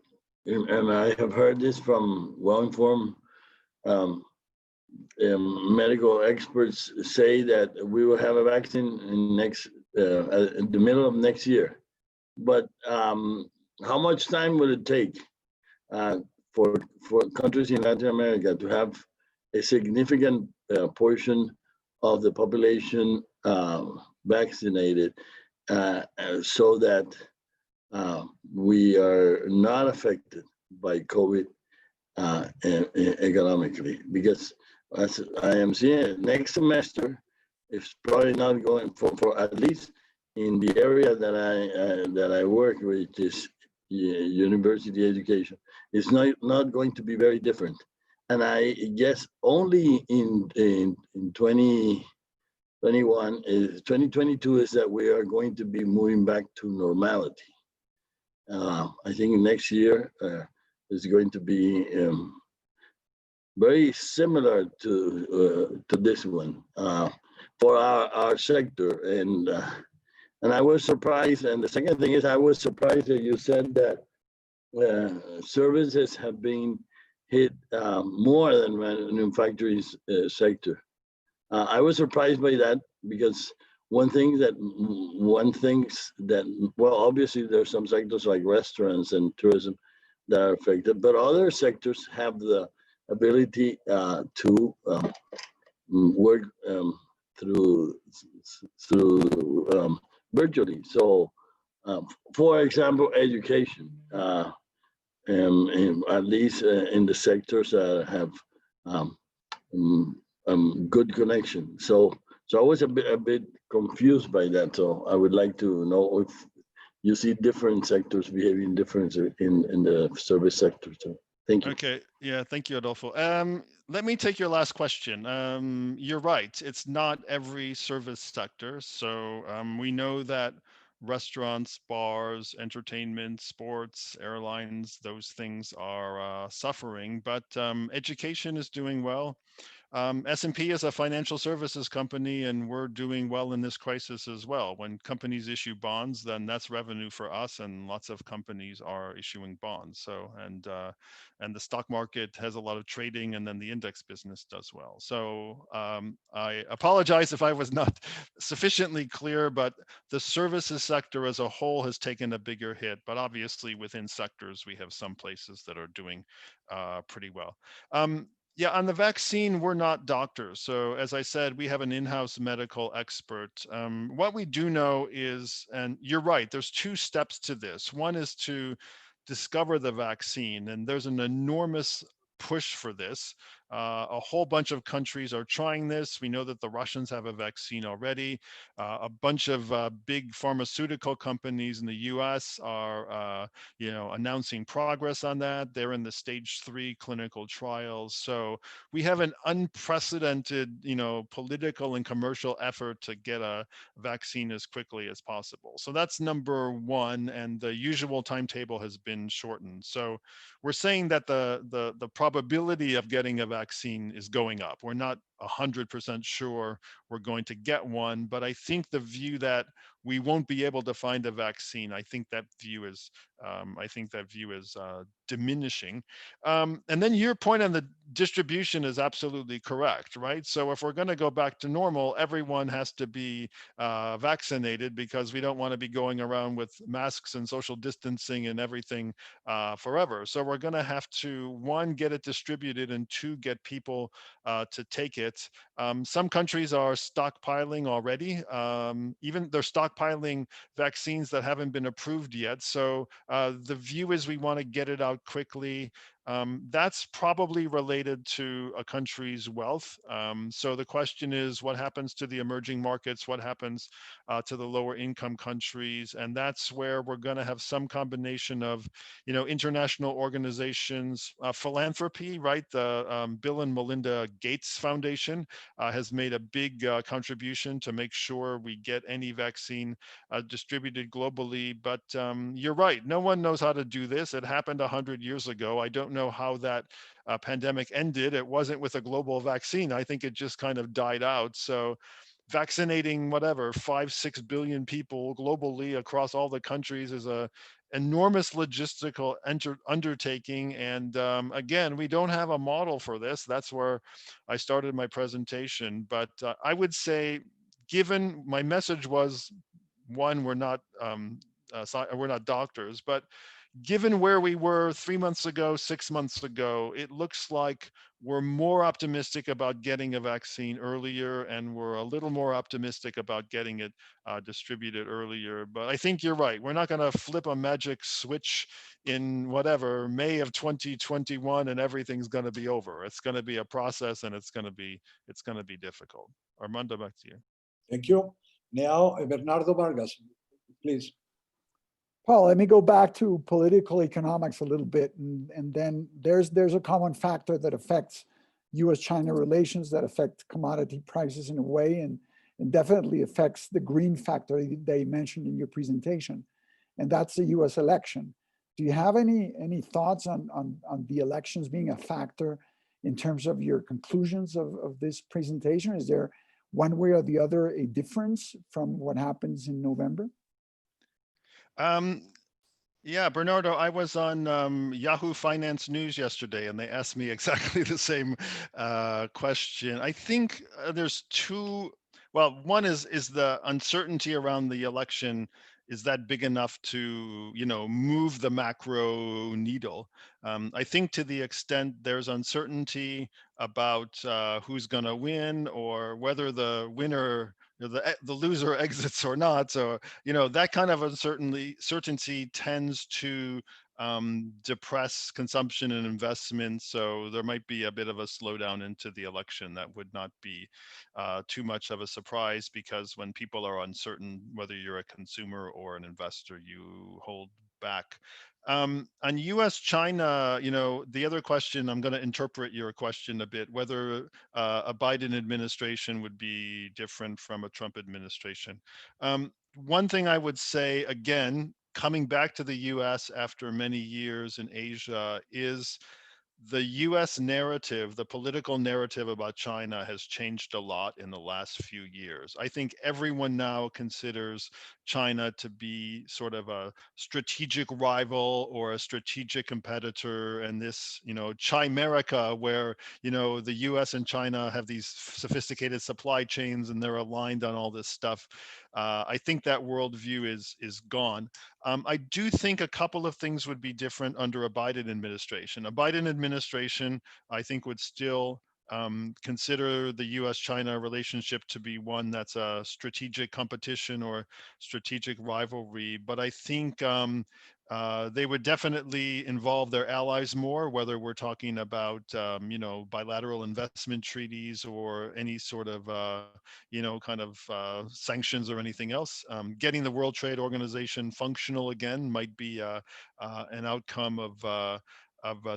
I have heard this from well-informed medical experts say that we will have a vaccine in the middle of next year. But how much time will it take for countries in Latin America to have a significant portion of the population vaccinated so that we are not affected by COVID economically? Because as I am seeing, next semester, it's probably not going for at least in the area that I work, which is university education. It's not going to be very different. And I guess only in 2021 is 2022 is that we are going to be moving back to normality. I think next year is going to be very similar to this one for our sector. And I was surprised. And the second thing is, I was surprised that you said that services have been hit more than manufacturing sector. I was surprised by that because one thinks that, well, obviously there's some sectors like restaurants and tourism that are affected, but other sectors have the ability to work through virtually. So, for example, education, at least in the sectors that have good connection. So I was a bit confused by that. So I would like to know if you see different sectors behaving differently in the service sector. So thank you.
Okay. Yeah. Thank you, Adolfo. Let me take your last question. You're right. It's not every service sector. So we know that restaurants, bars, entertainment, sports, airlines, those things are suffering, but education is doing well. S&P is a financial services company, and we're doing well in this crisis as well. When companies issue bonds, then that's revenue for us, and lots of companies are issuing bonds. So, and the stock market has a lot of trading, and then the index business does well. So I apologize if I was not sufficiently clear, but the services sector as a whole has taken a bigger hit. But obviously, within sectors, we have some places that are doing pretty well. Yeah, on the vaccine, we're not doctors. So as I said, we have an in-house medical expert. What we do know is, and you're right, there's two steps to this. One is to discover the vaccine, and there's an enormous push for this. A whole bunch of countries are trying this. We know that the Russians have a vaccine already. A bunch of big pharmaceutical companies in the US are announcing progress on that. They're in the stage 3 clinical trials. So we have an unprecedented, political and commercial effort to get a vaccine as quickly as possible. So that's number one, and the usual timetable has been shortened. So we're saying that the probability of getting a vaccine is going up. We're not 100% sure we're going to get one. But I think the view that we won't be able to find a vaccine, I think that view is diminishing. And then your point on the distribution is absolutely correct, right? So if we're going to go back to normal, everyone has to be vaccinated, because we don't want to be going around with masks and social distancing and everything forever. So we're going to have to, one, get it distributed, and two, get people to take it. Some countries are stockpiling already. Even they're stockpiling vaccines that haven't been approved yet. So the view is we want to get it out quickly. That's probably related to a country's wealth. So the question is, what happens to the emerging markets? What happens to the lower income countries? And that's where we're going to have some combination of, international organizations, philanthropy, right? The Bill and Melinda Gates Foundation has made a big contribution to make sure we get any vaccine distributed globally. But you're right, no one knows how to do this. It happened 100 years ago. I don't know how that pandemic ended. It wasn't with a global vaccine. I think it just kind of died out. So vaccinating whatever 5-6 billion people globally across all the countries is a enormous logistical undertaking. And again, we don't have a model for this. That's where I started my presentation. But I would say, given my message was, one, we're not doctors, but given where we were 3 months ago, 6 months ago, it looks like we're more optimistic about getting a vaccine earlier, and we're a little more optimistic about getting it distributed earlier. But I think you're right. We're not going to flip a magic switch in whatever May of 2021 and everything's going to be over. It's going to be a process, and it's going to be difficult. Armando, back to you.
Thank you. Now, Bernardo Vargas, please.
Paul, let me go back to political economics a little bit, and then there's a common factor that affects U.S.-China relations, that affect commodity prices in a way, and definitely affects the green factor that you mentioned in your presentation, and that's the U.S. election. Do you have any thoughts on the elections being a factor in terms of your conclusions of this presentation? Is there one way or the other a difference from what happens in November?
Yeah, Bernardo, I was on Yahoo Finance News yesterday, and they asked me exactly the same question. I think there's two. Well, one is the uncertainty around the election. Is that big enough to, move the macro needle? I think to the extent there's uncertainty about who's going to win, or whether the winner, the loser exits or not. So, that kind of uncertainty tends to depress consumption and investment. So there might be a bit of a slowdown into the election. That would not be too much of a surprise, because when people are uncertain, whether you're a consumer or an investor, you hold back. On U.S.-China, the other question, I'm going to interpret your question a bit, whether a Biden administration would be different from a Trump administration. One thing I would say, again, coming back to the U.S. after many years in Asia, is the U.S. narrative, the political narrative about China has changed a lot in the last few years. I think everyone now considers China to be sort of a strategic rival or a strategic competitor, and this, Chimerica, where, the U.S. and China have these sophisticated supply chains and they're aligned on all this stuff. I think that worldview is gone. I do think a couple of things would be different under a Biden administration. A Biden administration, I think, would still consider the U.S.-China relationship to be one that's a strategic competition or strategic rivalry. But I think they would definitely involve their allies more, whether we're talking about, bilateral investment treaties or any sort of, sanctions or anything else. Getting the World Trade Organization functional again might be an outcome of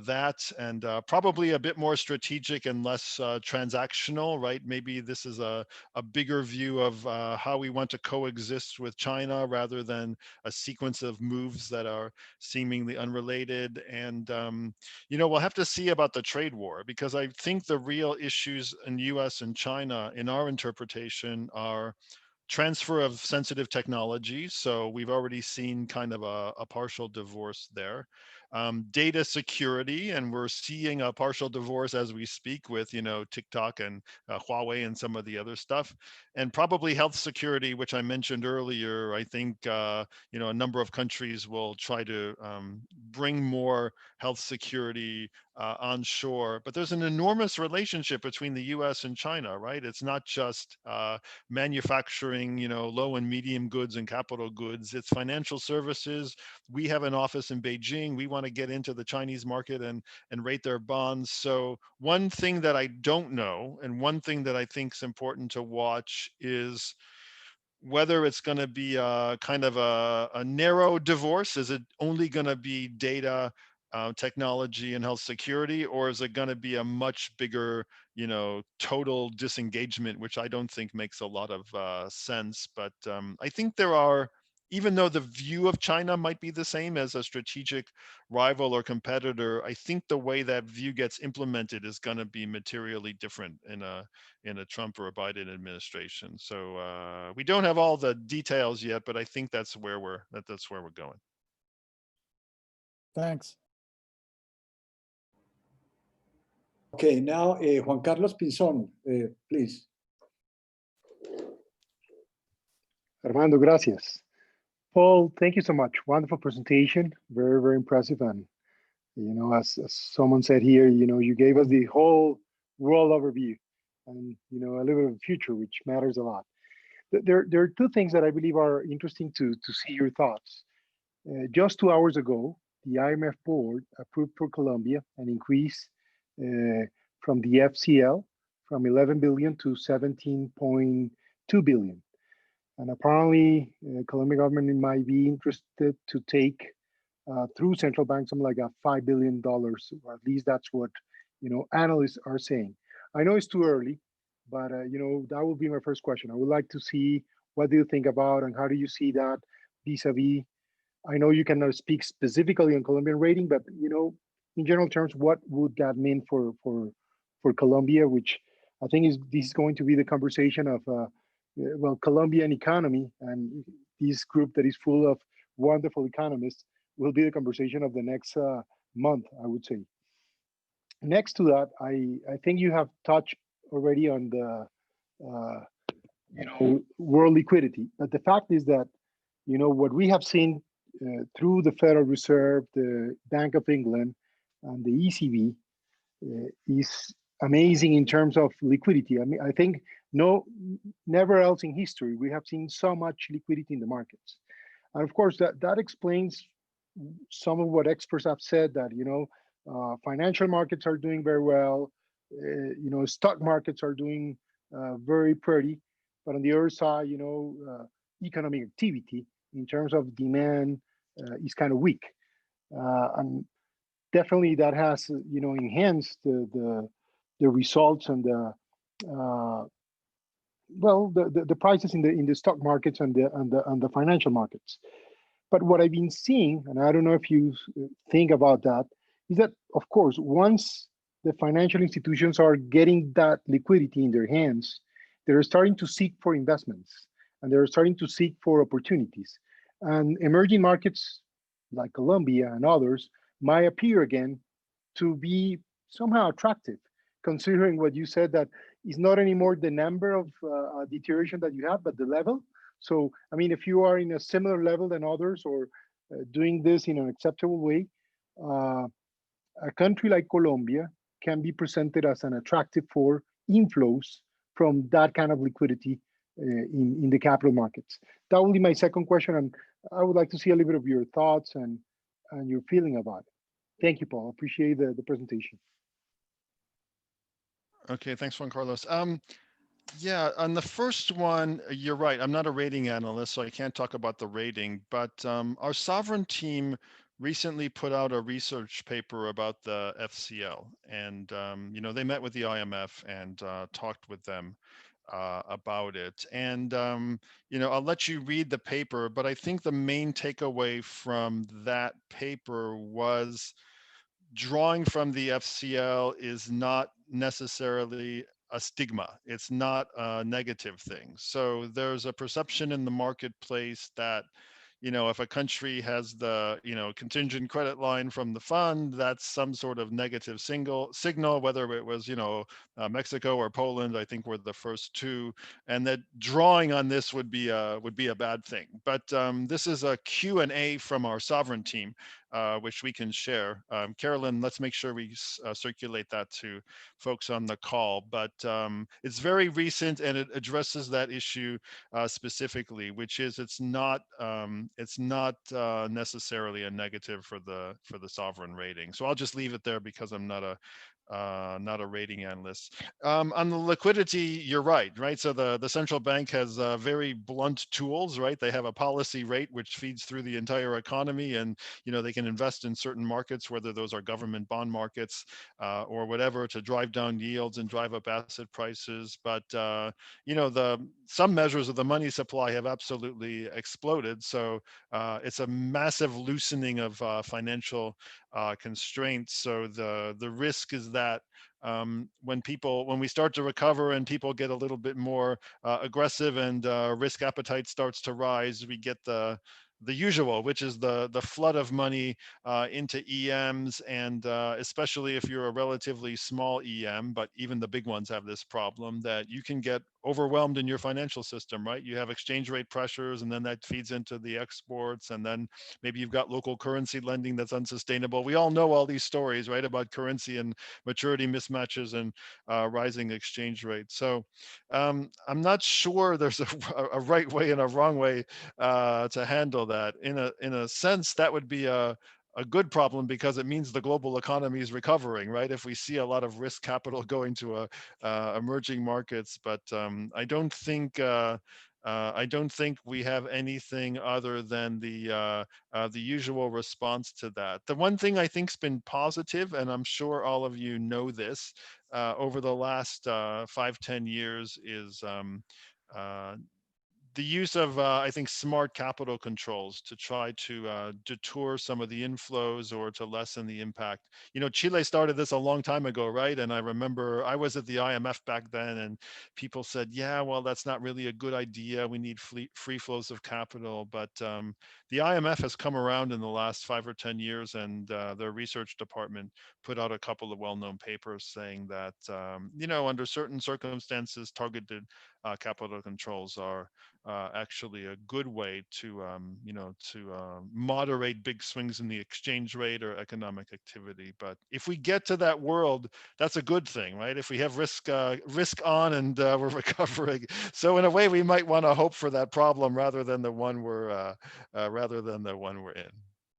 that, and probably a bit more strategic and less transactional, right? Maybe this is a bigger view of how we want to coexist with China rather than a sequence of moves that are seemingly unrelated. And, we'll have to see about the trade war, because I think the real issues in US and China, in our interpretation, are transfer of sensitive technology. So we've already seen kind of a partial divorce there. Data security, and we're seeing a partial divorce as we speak with, TikTok and Huawei and some of the other stuff. And probably health security, which I mentioned earlier. I think, a number of countries will try to bring more health security onshore. But there's an enormous relationship between the US and China, right? It's not just manufacturing, low and medium goods and capital goods. It's financial services. We have an office in Beijing. We want to get into the Chinese market and rate their bonds. So one thing that I don't know, and one thing that I think is important to watch, is whether it's going to be a kind of a narrow divorce. Is it only going to be data, technology and health security, or is it going to be a much bigger, total disengagement, which I don't think makes a lot of sense. But I think there are, even though the view of China might be the same as a strategic rival or competitor, I think the way that view gets implemented is going to be materially different in a Trump or a Biden administration. So we don't have all the details yet, but I think that's where we're going.
Thanks.
Okay, now Juan Carlos Pinzón, please.
Armando, gracias. Paul, thank you so much. Wonderful presentation. Very, very impressive. And, as someone said here, you gave us the whole world overview and, a little bit of the future, which matters a lot. There are two things that I believe are interesting to see your thoughts. Just 2 hours ago, the IMF board approved for Colombia an increase from the FCL from 11 billion to 17.2 billion. And apparently, Colombian government might be interested to take through central bank something like $5 billion, or at least that's what analysts are saying. I know it's too early, but that will be my first question. I would like to see what do you think about and how do you see that vis-a-vis. I know you cannot speak specifically on Colombian rating, but in general terms, what would that mean for Colombia, which I think this is going to be the conversation of Colombian economy, and this group that is full of wonderful economists will be the conversation of the next month, I would say. Next to that, I think you have touched already on the world liquidity, but the fact is that what we have seen through the Federal Reserve, the Bank of England, and the ECB is amazing in terms of liquidity. I mean, I think never else in history we have seen so much liquidity in the markets, and of course that explains some of what experts have said, that financial markets are doing very well, stock markets are doing very pretty, but on the other side, economic activity in terms of demand is kind of weak, and definitely that has enhanced the results and the prices in the stock markets and the financial markets. But what I've been seeing, and I don't know if you think about that, is that of course once the financial institutions are getting that liquidity in their hands, they're starting to seek for investments and they're starting to seek for opportunities. And emerging markets like Colombia and others might appear again to be somehow attractive, considering what you said, that it's not anymore the number of deterioration that you have, but the level. So, I mean, if you are in a similar level than others, or doing this in an acceptable way, a country like Colombia can be presented as an attractive for inflows from that kind of liquidity in the capital markets. That will be my second question, and I would like to see a little bit of your thoughts and your feeling about it. Thank you, Paul. Appreciate the presentation.
Okay, thanks, Juan Carlos. Yeah, on the first one, you're right. I'm not a rating analyst, so I can't talk about the rating, but our sovereign team recently put out a research paper about the FCL, and they met with the IMF and talked with them about it. And I'll let you read the paper, but I think the main takeaway from that paper was drawing from the FCL is not necessarily a stigma. It's not a negative thing. So there's a perception in the marketplace that, if a country has the, contingent credit line from the fund, that's some sort of negative signal, whether it was, Mexico or Poland, I think were the first two, and that drawing on this would be a bad thing. But this is a Q&A from our sovereign team, which we can share. Carolyn, let's make sure we circulate that to folks on the call. But it's very recent and it addresses that issue specifically, which is it's not necessarily a negative for the sovereign rating. So I'll just leave it there because I'm not a rating analyst. On the liquidity, you're right? So the central bank has very blunt tools, right? They have a policy rate which feeds through the entire economy, and they can invest in certain markets, whether those are government bond markets or whatever, to drive down yields and drive up asset prices. But some measures of the money supply have absolutely exploded. So it's a massive loosening of financial constraints. So the risk is that when we start to recover and people get a little bit more aggressive and risk appetite starts to rise, we get the usual, which is the flood of money into EMs, and especially if you're a relatively small EM, but even the big ones have this problem, that you can get overwhelmed in your financial system, right? You have exchange rate pressures, and then that feeds into the exports, and then maybe you've got local currency lending that's unsustainable. We all know all these stories, right, about currency and maturity mismatches and rising exchange rates. So I'm not sure there's a right way and a wrong way to handle that. In a sense, that would be a good problem, because it means the global economy is recovering, right? If we see a lot of risk capital going to emerging markets, but I don't think we have anything other than the usual response to that. The one thing I think's been positive, and I'm sure all of you know this, over the last 5-10 years, is the use of, I think, smart capital controls to try to deter some of the inflows or to lessen the impact. Chile started this a long time ago, right? And I remember I was at the IMF back then, and people said, yeah, well, that's not really a good idea. We need free flows of capital. But the IMF has come around in the last 5 or 10 years, and their research department put out a couple of well-known papers saying that, under certain circumstances, targeted capital controls are actually a good way to moderate big swings in the exchange rate or economic activity. But if we get to that world, that's a good thing, right? If we have risk on and we're recovering. So in a way, we might want to hope for that problem rather than the one we're in.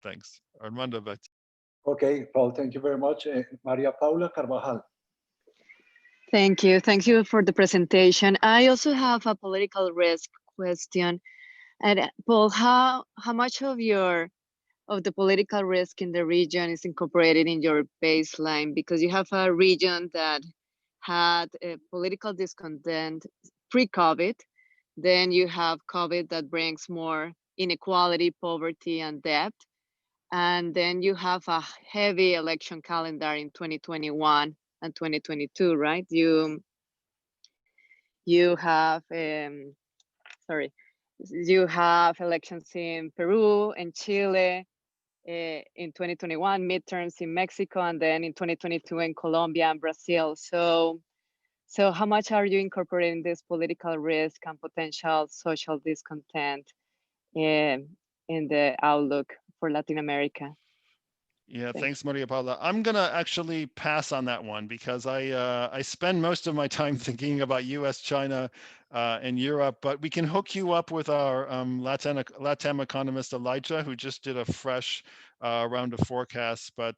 Thanks, Armando. Back to you.
Okay, Paul, thank you very much. Maria Paula Carvajal.
Thank you. Thank you for the presentation. I also have a political risk question. And Paul, how much of the political risk in the region is incorporated in your baseline? Because you have a region that had a political discontent pre-COVID. Then you have COVID that brings more inequality, poverty, and debt. And then you have a heavy election calendar in 2021 and 2022, right? You have you have elections in Peru and Chile in 2021, midterms in Mexico, and then in 2022 in Colombia and Brazil. So how much are you incorporating this political risk and potential social discontent in the outlook for Latin America?
Yeah, thanks, Maria Paula. I'm gonna actually pass on that one because I spend most of my time thinking about U.S., China, and Europe. But we can hook you up with our LATAM economist Elijah, who just did a fresh round of forecasts. But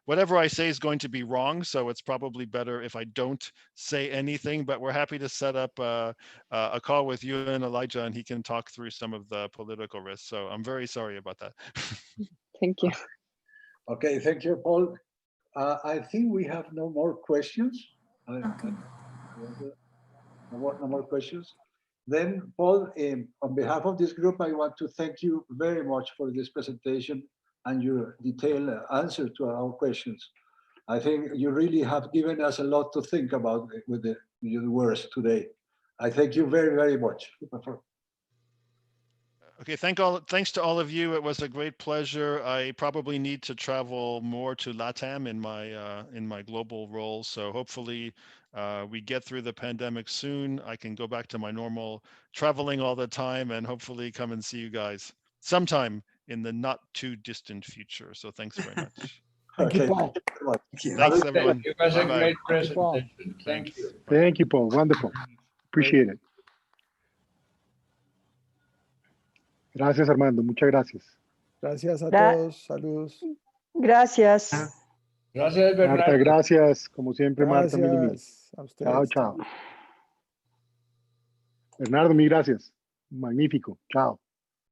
whatever I say is going to be wrong, so it's probably better if I don't say anything. But we're happy to set up a call with you and Elijah, and he can talk through some of the political risks. So I'm very sorry about that.
Thank you.
Okay, thank you, Paul. I think we have no more questions.
Okay.
No more questions. Then, Paul, on behalf of this group, I want to thank you very much for this presentation and your detailed answer to our questions. I think you really have given us a lot to think about with your words today. I thank you very, very much.
Okay, thanks to all of you. It was a great pleasure. I probably need to travel more to LATAM in my global role. So hopefully we get through the pandemic soon. I can go back to my normal traveling all the time and hopefully come and see you guys sometime in the not too distant future. So thanks very much.
Thank you,
Okay,
Paul.
Thanks, everyone.
It was a
Bye-bye.
great
Thank you, Paul.
presentation. Thank
Thanks.
you.
Bye.
Thank you, Paul. Wonderful. Appreciate it. Gracias, Armando. Muchas gracias.
Gracias a
Gra-
todos. Saludos.
Gracias.
Gracias,
Marta,
Bernardo.
gracias. Como siempre, Marta, mil y mil.
Gracias a
Chao,
ustedes.
chao. Bernardo, mil gracias. Magnífico. Chao.